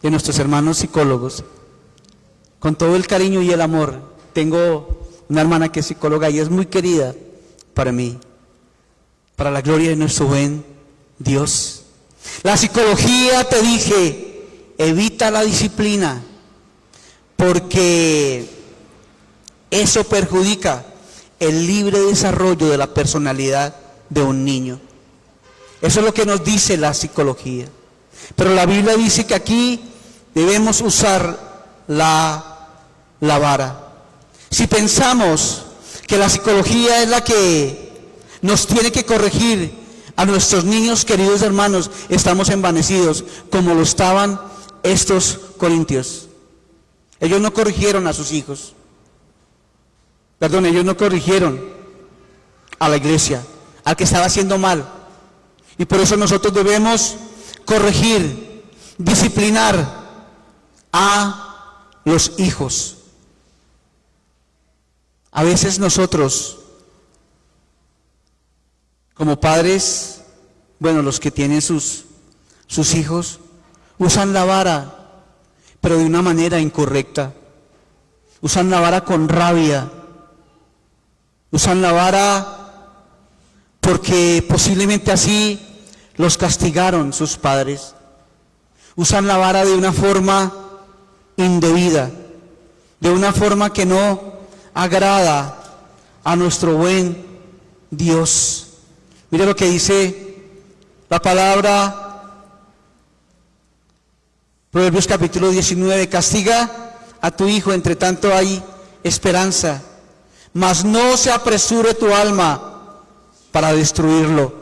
de nuestros hermanos psicólogos, con todo el cariño y el amor. Tengo una hermana que es psicóloga y es muy querida para mí, para la gloria de nuestro buen Dios. La psicología, te dije, evita la disciplina, porque eso perjudica el libre desarrollo de la personalidad de un niño. Eso es lo que nos dice la psicología. Pero la Biblia dice que aquí debemos usar la vara. Si pensamos que la psicología es la que nos tiene que corregir a nuestros niños, queridos hermanos, estamos envanecidos, como lo estaban estos corintios. Ellos no corrigieron a sus hijos. Ellos no corrigieron a la iglesia, al que estaba haciendo mal. Y por eso nosotros debemos corregir, disciplinar a los hijos. A veces nosotros, como padres, los que tienen sus hijos, usan la vara, pero de una manera incorrecta. Usan la vara con rabia. Usan la vara porque posiblemente así los castigaron sus padres. Usan la vara de una forma indebida, de una forma que no agrada a nuestro buen Dios. Mire lo que dice la palabra, Proverbios capítulo 19, castiga a tu hijo, entre tanto hay esperanza, mas no se apresure tu alma para destruirlo.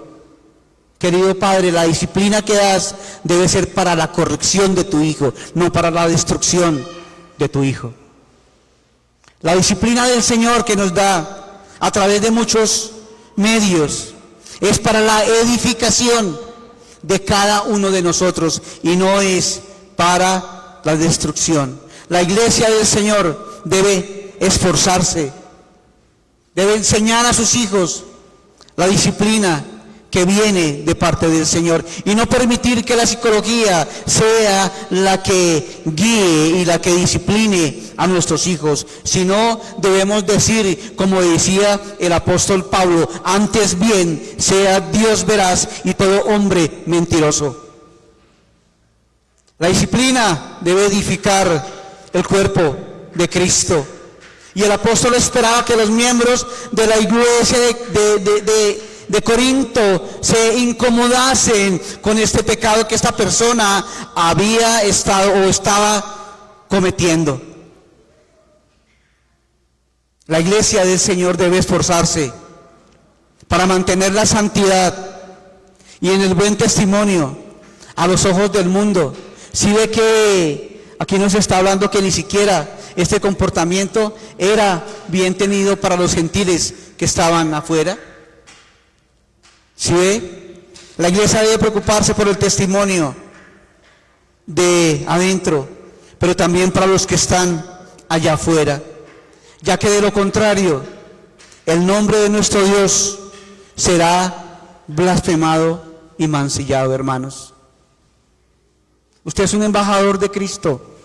Querido padre, la disciplina que das debe ser para la corrección de tu hijo, no para la destrucción de tu hijo. La disciplina del Señor que nos da a través de muchos medios es para la edificación de cada uno de nosotros y no es para la destrucción. La iglesia del Señor debe esforzarse, debe enseñar a sus hijos la disciplina que viene de parte del Señor y no permitir que la psicología sea la que guíe y la que discipline a nuestros hijos, sino debemos decir, como decía el apóstol Pablo, antes bien sea Dios veraz y todo hombre mentiroso. La disciplina debe edificar el cuerpo de Cristo. Y el apóstol esperaba que los miembros de la iglesia de Corinto se incomodasen con este pecado que esta persona había estado o estaba cometiendo. La iglesia del Señor debe esforzarse para mantener la santidad y en el buen testimonio a los ojos del mundo. Si ve que aquí nos está hablando que ni siquiera este comportamiento era bien tenido para los gentiles que estaban afuera. Si ve, la iglesia debe preocuparse por el testimonio de adentro, pero también para los que están allá afuera. ya que de lo contrario, el nombre de nuestro Dios será blasfemado y mancillado, hermanos. Usted es un embajador de Cristo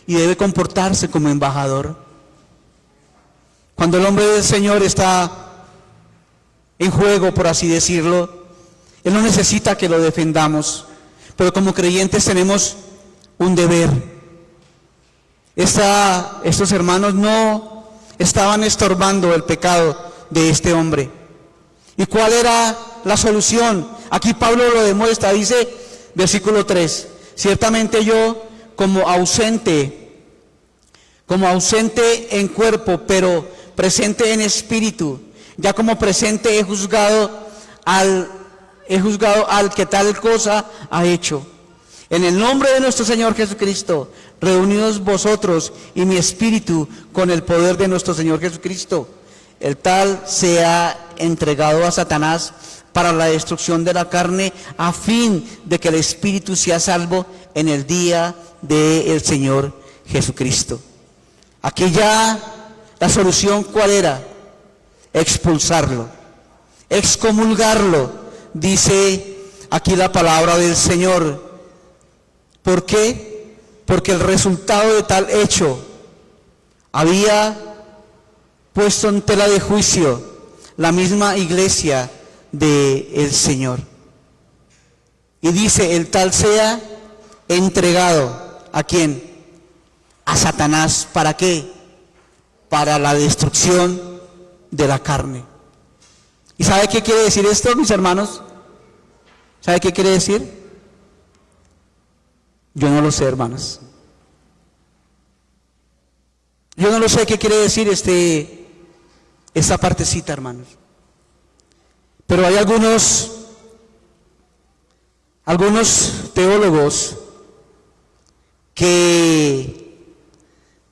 y debe comportarse como embajador. Cuando el nombre del Señor está en juego, por así decirlo, Él no necesita que lo defendamos, pero como creyentes tenemos un deber. Estos hermanos no estaban estorbando el pecado de este hombre. ¿Y cuál era la solución? Aquí Pablo lo demuestra, dice, versículo 3, ciertamente yo como ausente en cuerpo, pero presente en espíritu, ya como presente he juzgado al que tal cosa ha hecho. En el nombre de nuestro Señor Jesucristo, reunidos vosotros y mi espíritu con el poder de nuestro Señor Jesucristo, el tal sea entregado a Satanás para la destrucción de la carne, a fin de que el espíritu sea salvo en el día del Señor Jesucristo. Aquí ya la solución, ¿cuál era? Expulsarlo, excomulgarlo, dice aquí la palabra del Señor. ¿Por qué? Porque el resultado de tal hecho había puesto en tela de juicio la misma iglesia del Señor. Y dice, el tal sea entregado, ¿a quién? A Satanás. ¿Para qué? Para la destrucción de la carne. ¿Y sabe qué quiere decir esto, mis hermanos? ¿Sabe qué quiere decir? Yo no lo sé, hermanos. Yo no lo sé qué quiere decir esta partecita, hermanos. Pero hay algunos teólogos que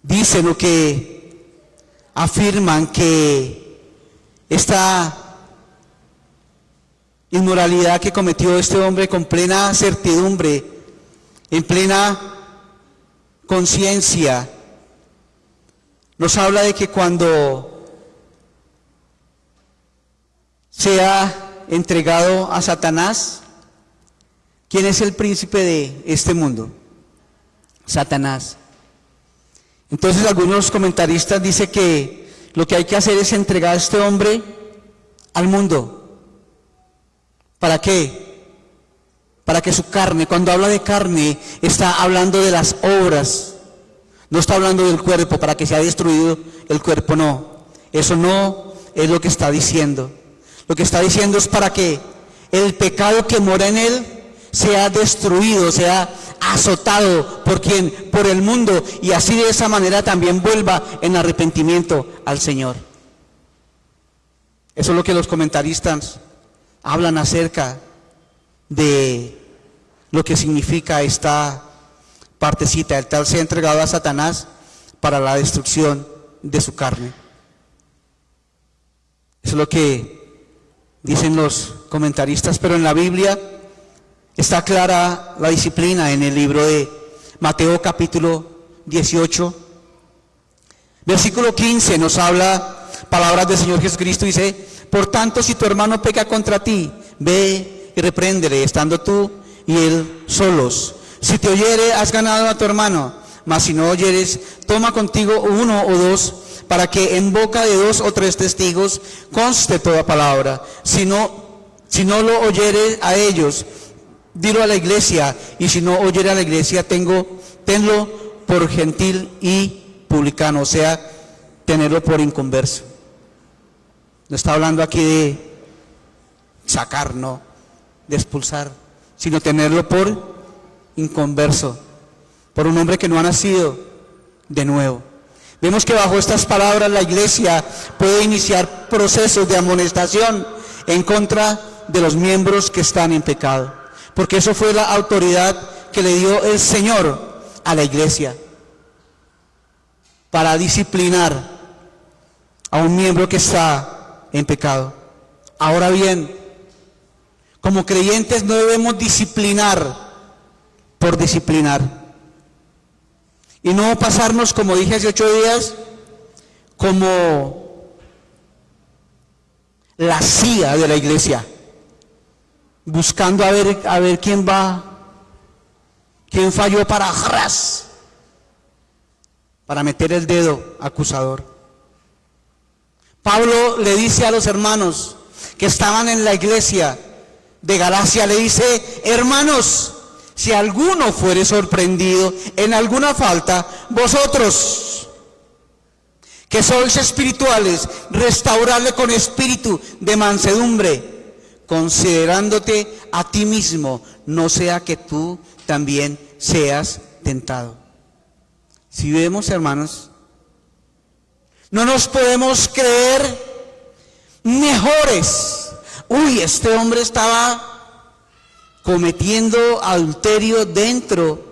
dicen o que afirman que esta inmoralidad que cometió este hombre con plena certidumbre, en plena conciencia, nos habla de que cuando sea entregado a Satanás, ¿quién es el príncipe de este mundo? Satanás. Entonces algunos comentaristas dicen que lo que hay que hacer es entregar a este hombre al mundo. ¿Para qué? Para que su carne, cuando habla de carne, está hablando de las obras, no está hablando del cuerpo, para que sea destruido el cuerpo, no. Eso no es lo que está diciendo. Lo que está diciendo es para que el pecado que mora en él sea destruido, sea azotado por quien, por el mundo, y así de esa manera también vuelva en arrepentimiento al Señor. Eso es lo que los comentaristas hablan acerca de lo que significa esta partecita, el tal sea entregado a Satanás para la destrucción de su carne. Eso es lo que dicen los comentaristas, pero en la Biblia está clara la disciplina. En el libro de Mateo capítulo 18, versículo 15 nos habla palabras del Señor Jesucristo, dice, por tanto si tu hermano peca contra ti, ve y repréndele, estando tú y él solos. Si te oyere, has ganado a tu hermano, mas si no oyeres, toma contigo uno o dos, para que en boca de 2 o 3 testigos conste toda palabra. Si no lo oyere a ellos, dilo a la iglesia, y si no oyere a la iglesia, tenlo por gentil y publicano, o sea, tenerlo por inconverso. No está hablando aquí de sacar, no, de expulsar, sino tenerlo por inconverso, por un hombre que no ha nacido de nuevo. Vemos que bajo estas palabras la iglesia puede iniciar procesos de amonestación en contra de los miembros que están en pecado, porque eso fue la autoridad que le dio el Señor a la iglesia para disciplinar a un miembro que está en pecado. Ahora bien, como creyentes no debemos disciplinar por disciplinar, y no pasarnos, como dije hace 8 días, como la CIA de la iglesia, buscando a ver quién falló para meter el dedo acusador. Pablo le dice a los hermanos que estaban en la iglesia de Galacia, le dice: hermanos, si alguno fuere sorprendido en alguna falta, vosotros que sois espirituales, restaurarle con espíritu de mansedumbre, considerándote a ti mismo, no sea que tú también seas tentado. Si vemos, hermanos, no nos podemos creer mejores. Uy, este hombre estaba cometiendo adulterio dentro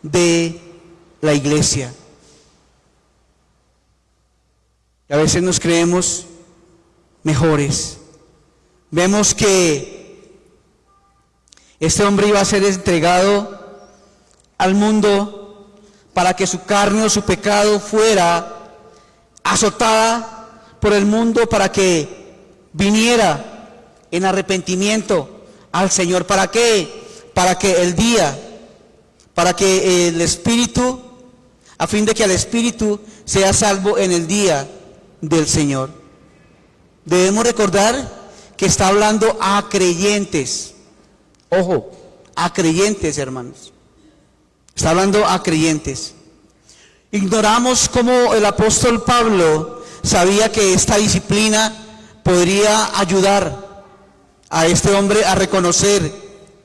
de la iglesia. Y a veces nos creemos mejores. Vemos que este hombre iba a ser entregado al mundo para que su carne o su pecado fuera azotada por el mundo, para que viniera en arrepentimiento al Señor. ¿Para qué? Para que el Espíritu, a fin de que el Espíritu sea salvo en el día del Señor. Debemos recordar que está hablando a creyentes. Ojo, a creyentes, hermanos. Está hablando a creyentes. Ignoramos cómo el apóstol Pablo sabía que esta disciplina podría ayudar a este hombre a reconocer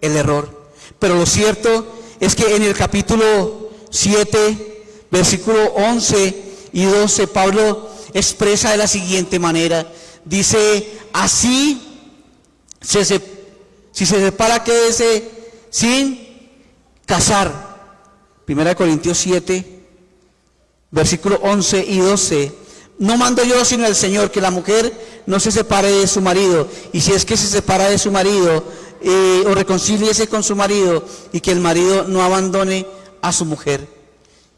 el error. Pero lo cierto es que en el capítulo 7, versículo 11 y 12, Pablo expresa de la siguiente manera. Dice: así, si se separa, quédese sin casar. 1 Corintios 7, versículo 11 y 12. No mando yo sino el Señor, que la mujer no se separe de su marido, y si es que se separa de su marido, o reconcíliese con su marido, y que el marido no abandone a su mujer.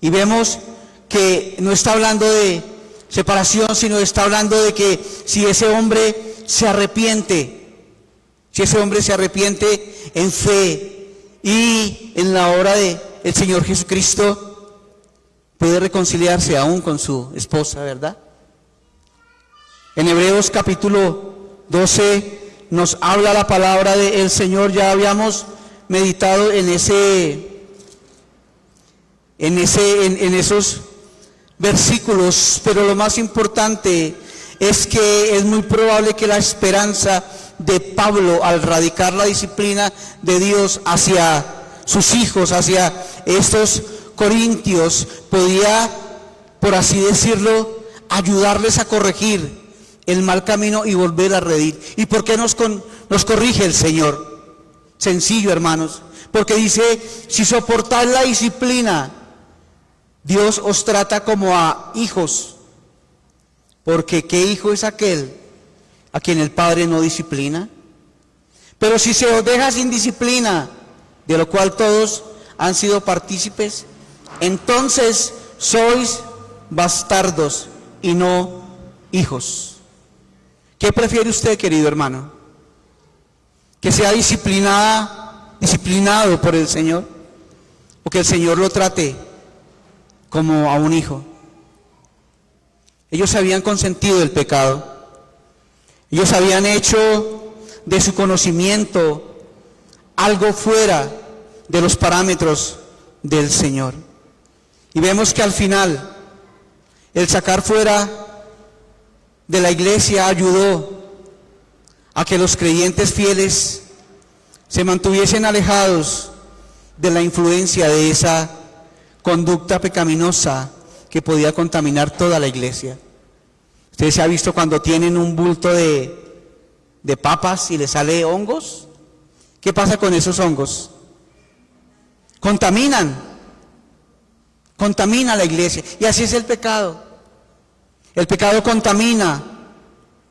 Y vemos que no está hablando de separación, sino está hablando de que si ese hombre se arrepiente, en fe y en la obra del Señor Jesucristo, puede reconciliarse aún con su esposa, ¿verdad? En Hebreos capítulo 12 nos habla la palabra del Señor. Ya habíamos meditado en esos versículos, pero lo más importante es que es muy probable que la esperanza de Pablo al radicar la disciplina de Dios hacia sus hijos, hacia estos corintios, podía, por así decirlo, ayudarles a corregir el mal camino y volver a redir. ¿Y por qué nos corrige el Señor? Sencillo, hermanos, porque dice: si soportáis la disciplina, Dios os trata como a hijos, porque ¿qué hijo es aquel a quien el Padre no disciplina? Pero si se os deja sin disciplina, de lo cual todos han sido partícipes, entonces sois bastardos y no hijos. ¿Qué prefiere usted, querido hermano? ¿Que sea disciplinado por el Señor, o que el Señor lo trate como a un hijo? Ellos habían consentido el pecado. Ellos habían hecho de su conocimiento algo fuera de los parámetros del Señor. Y vemos que al final, el sacar fuera de la iglesia ayudó a que los creyentes fieles se mantuviesen alejados de la influencia de esa conducta pecaminosa que podía contaminar toda la iglesia. Ustedes se ha visto cuando tienen un bulto de papas y le sale hongos. ¿Qué pasa con esos hongos? Contamina la iglesia. Y así es el pecado. El pecado contamina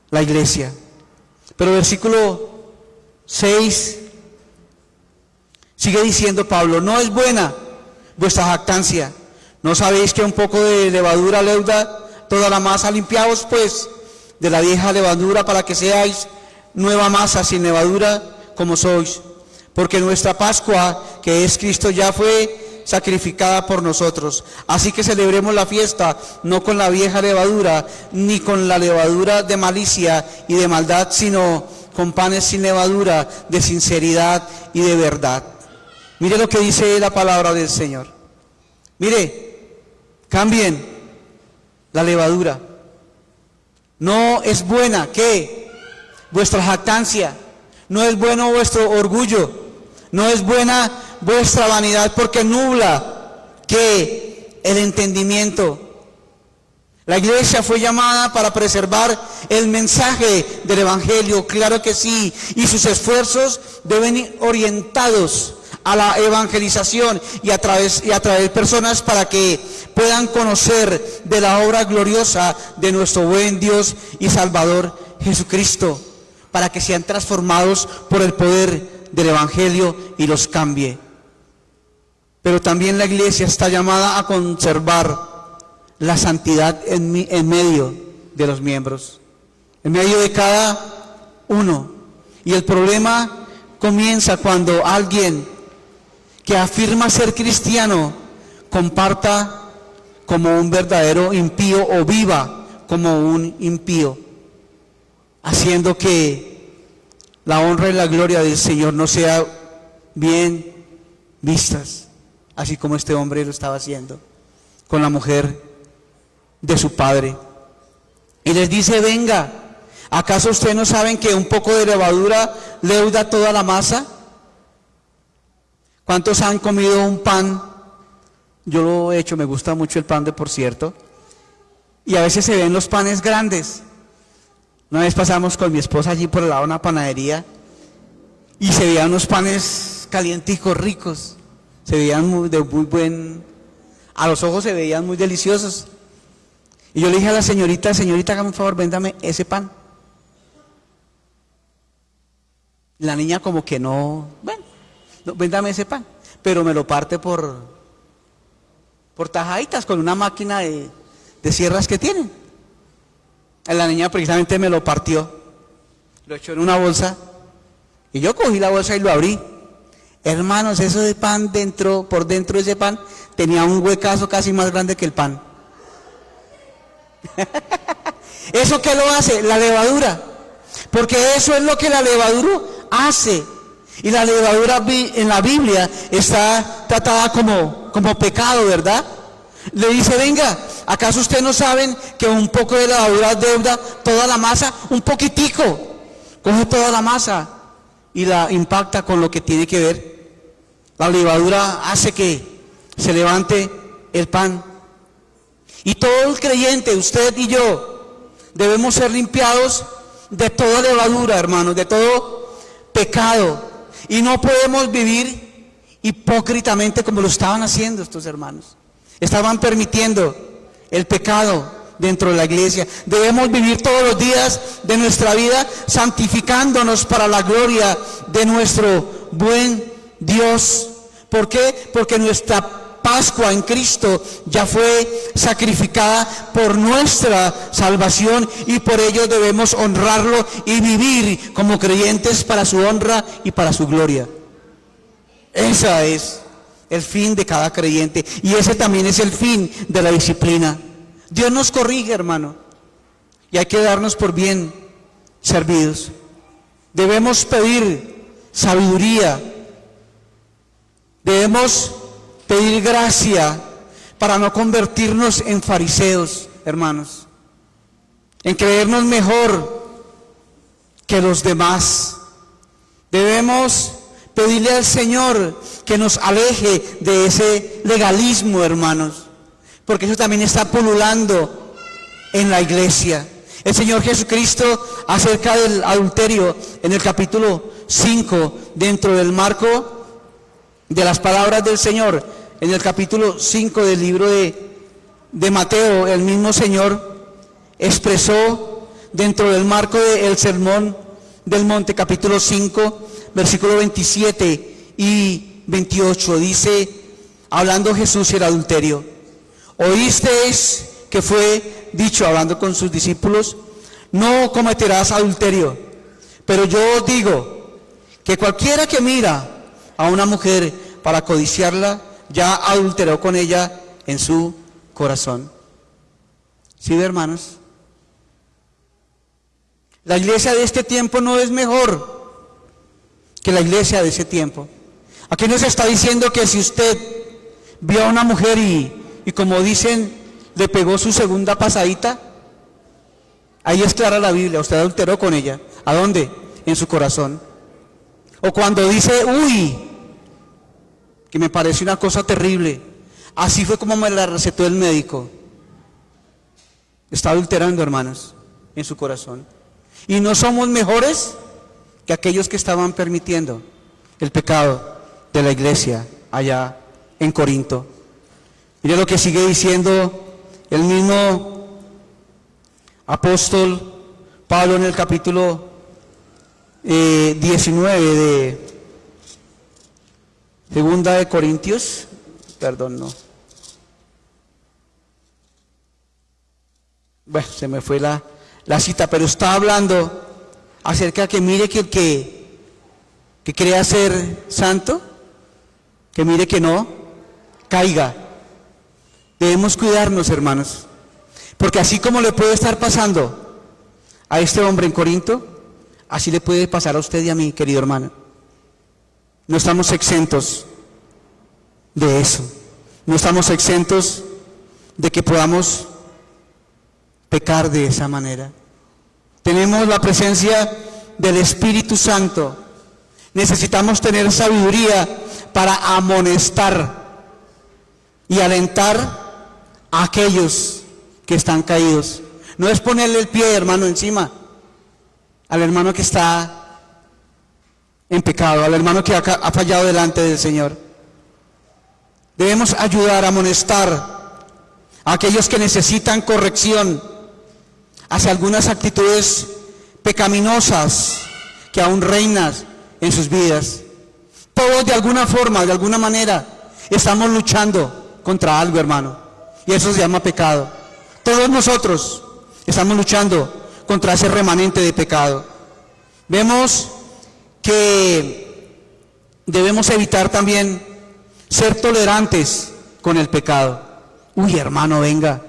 la iglesia. Pero versículo 6 sigue diciendo Pablo: no es buena vuestra jactancia. ¿No sabéis que un poco de levadura leuda toda la masa. Limpiaos pues de la vieja levadura para que seáis nueva masa sin levadura como sois. Porque nuestra Pascua, que es Cristo, ya fue sacrificada por nosotros. Así que celebremos la fiesta no con la vieja levadura, ni con la levadura de malicia y de maldad, sino con panes sin levadura, de sinceridad y de verdad. Mire lo que dice la palabra del Señor. Mire, cambien la levadura. No es buena que vuestra jactancia, no es bueno vuestro orgullo, no es buena vuestra vanidad, porque nubla que el entendimiento. La iglesia fue llamada para preservar el mensaje del Evangelio, claro que sí, y sus esfuerzos deben ir orientados a la evangelización y a traer personas para que puedan conocer de la obra gloriosa de nuestro buen Dios y Salvador Jesucristo, para que sean transformados por el poder del Evangelio y los cambie. Pero también la iglesia está llamada a conservar la santidad en medio de los miembros, en medio de cada uno. Y el problema comienza cuando alguien que afirma ser cristiano comparta como un verdadero impío o viva como un impío, haciendo que la honra y la gloria del Señor no sea bien vistas, así como este hombre lo estaba haciendo con la mujer de su padre. Y les dice: venga, ¿acaso ustedes no saben que un poco de levadura leuda toda la masa? ¿Cuántos han comido un pan? Yo lo he hecho, me gusta mucho el pan, por cierto, y a veces se ven los panes grandes. Una vez pasamos con mi esposa allí por el lado de una panadería y se veían unos panes calienticos, ricos, se veían de muy buen, a los ojos se veían muy deliciosos. Y yo le dije a la señorita: señorita, hágame un favor, véndame ese pan. La niña como que no, bueno, no, véndame ese pan, pero me lo parte por tajaditas con una máquina de sierras que tienen. La niña precisamente me lo partió, lo echó en una bolsa y yo cogí la bolsa y lo abrí. Hermanos, eso de pan por dentro de ese pan tenía un huecazo casi más grande que el pan. ¿Eso qué lo hace? La levadura. Porque eso es lo que la levadura hace. Y la levadura en la Biblia está tratada como pecado, ¿verdad? Le dice: venga, ¿acaso ustedes no saben que un poco de levadura deuda toda la masa? Un poquitico. Coge toda la masa y la impacta con lo que tiene que ver. La levadura hace que se levante el pan. Y todo el creyente, usted y yo, debemos ser limpiados de toda levadura, hermanos, de todo pecado. Y no podemos vivir hipócritamente como lo estaban haciendo estos hermanos. Estaban permitiendo el pecado dentro de la iglesia. Debemos vivir todos los días de nuestra vida santificándonos para la gloria de nuestro buen Dios. ¿Por qué? Porque nuestra Pascua en Cristo ya fue sacrificada por nuestra salvación, y por ello debemos honrarlo y vivir como creyentes para su honra y para su gloria. Ese es el fin de cada creyente, y ese también es el fin de la disciplina. Dios nos corrige, hermano, y hay que darnos por bien servidos. Debemos pedir sabiduría, debemos pedir gracia para no convertirnos en fariseos, hermanos, en creernos mejor que los demás. Debemos pedirle al Señor que nos aleje de ese legalismo, hermanos, porque eso también está pululando en la iglesia. El Señor Jesucristo, acerca del adulterio, en el capítulo 5, dentro del marco de las palabras del Señor, en el capítulo 5 del libro de Mateo, el mismo Señor expresó dentro del marco del Sermón del Monte, capítulo 5, versículo 27 y 28, dice, hablando Jesús el adulterio: oísteis que fue dicho, hablando con sus discípulos, no cometerás adulterio. Pero yo os digo que cualquiera que mira a una mujer para codiciarla, ya adulteró con ella en su corazón. ¿Sí, hermanos? La iglesia de este tiempo no es mejor que la iglesia de ese tiempo. Aquí nos está diciendo que si usted vio a una mujer y como dicen, le pegó su segunda pasadita, ahí es clara la Biblia, usted adulteró con ella. ¿A dónde? En su corazón. O cuando dice, uy, que me parece una cosa terrible, así fue como me la recetó el médico. Está adulterando, hermanos, en su corazón. Y no somos mejores que aquellos que estaban permitiendo el pecado de la iglesia allá en Corinto. Mire lo que sigue diciendo el mismo apóstol Pablo en el capítulo 19 de Segunda de Corintios, bueno, se me fue la cita, pero está hablando acerca de que mire que el que crea ser santo, que mire que no caiga. Debemos cuidarnos, hermanos, porque así como le puede estar pasando a este hombre en Corinto, así le puede pasar a usted y a mí, querido hermano. No estamos exentos de eso, no estamos exentos de que podamos pecar de esa manera. Tenemos la presencia del Espíritu Santo. Necesitamos tener sabiduría para amonestar y alentar a aquellos que están caídos. No es ponerle el pie, hermano, encima al hermano que está en pecado, al hermano que ha fallado delante del Señor. Debemos ayudar a amonestar a aquellos que necesitan corrección hacia algunas actitudes pecaminosas que aún reinan en sus vidas. Todos de alguna forma, de alguna manera, estamos luchando contra algo, hermano, y eso se llama pecado. Todos nosotros estamos luchando contra ese remanente de pecado. Vemos que debemos evitar también ser tolerantes con el pecado. Uy, hermano, venga,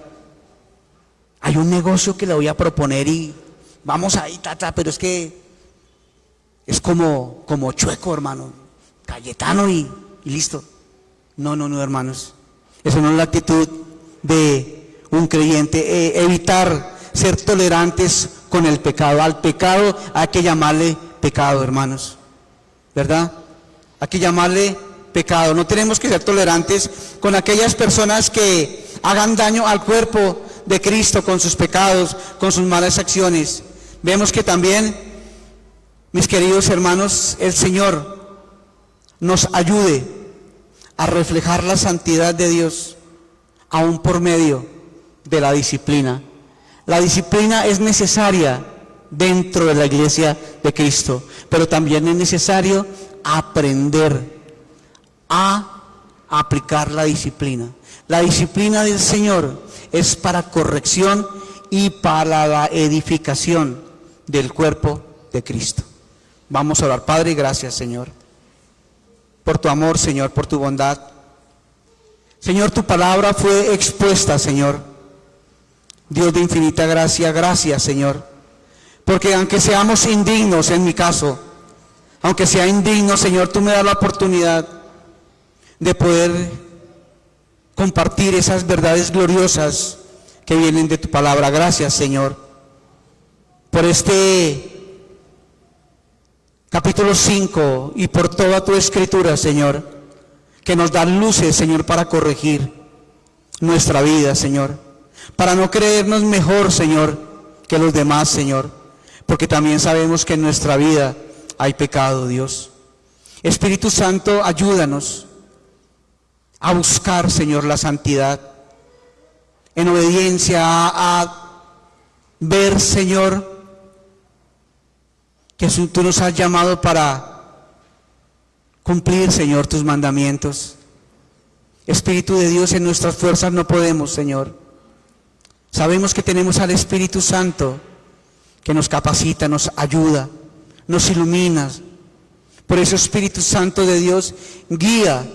hay un negocio que le voy a proponer y vamos ahí, pero es que es como chueco, hermano, Cayetano y listo. No, hermanos, esa no es la actitud de un creyente. Evitar ser tolerantes con el pecado. Al pecado hay que llamarle pecado, hermanos, ¿verdad? Hay que llamarle pecado. No tenemos que ser tolerantes con aquellas personas que hagan daño al cuerpo de Cristo con sus pecados, con sus malas acciones. Vemos que también, mis queridos hermanos, el Señor nos ayude a reflejar la santidad de Dios, aún por medio de la disciplina. La disciplina es necesaria dentro de la iglesia de Cristo, pero también es necesario aprender a aplicar la disciplina. La disciplina del Señor es para corrección y para la edificación del cuerpo de Cristo. Vamos a orar. Padre, gracias, Señor, por tu amor, Señor, por tu bondad. Señor, tu palabra fue expuesta, Señor. Dios de infinita gracia, gracias, Señor, porque aunque seamos indignos, en mi caso, aunque sea indigno, Señor, tú me das la oportunidad de poder compartir esas verdades gloriosas que vienen de tu palabra. Gracias, Señor, por este capítulo 5 y por toda tu escritura, Señor, que nos da luces, Señor, para corregir nuestra vida, Señor, para no creernos mejor, Señor, que los demás, Señor, porque también sabemos que en nuestra vida hay pecado, Dios. Espíritu Santo, ayúdanos a buscar, Señor, la santidad, en obediencia a ver, Señor, que tú nos has llamado para cumplir, Señor, tus mandamientos. Espíritu de Dios, en nuestras fuerzas no podemos, Señor. Sabemos que tenemos al Espíritu Santo que nos capacita, nos ayuda, nos ilumina. Por eso Espíritu Santo de Dios guía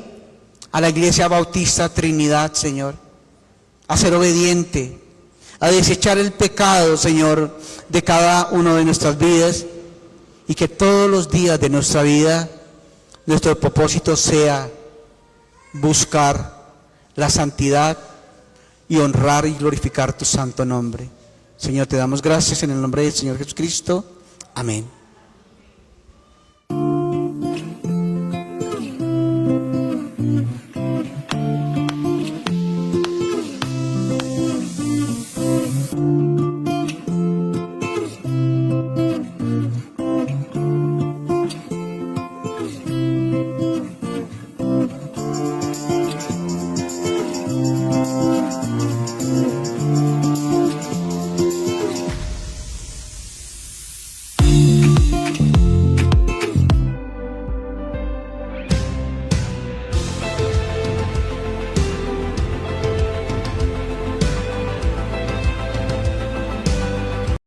a la Iglesia Bautista Trinidad, Señor, a ser obediente, a desechar el pecado, Señor, de cada uno de nuestras vidas, y que todos los días de nuestra vida nuestro propósito sea buscar la santidad y honrar y glorificar tu santo nombre. Señor, te damos gracias en el nombre del Señor Jesucristo. Amén.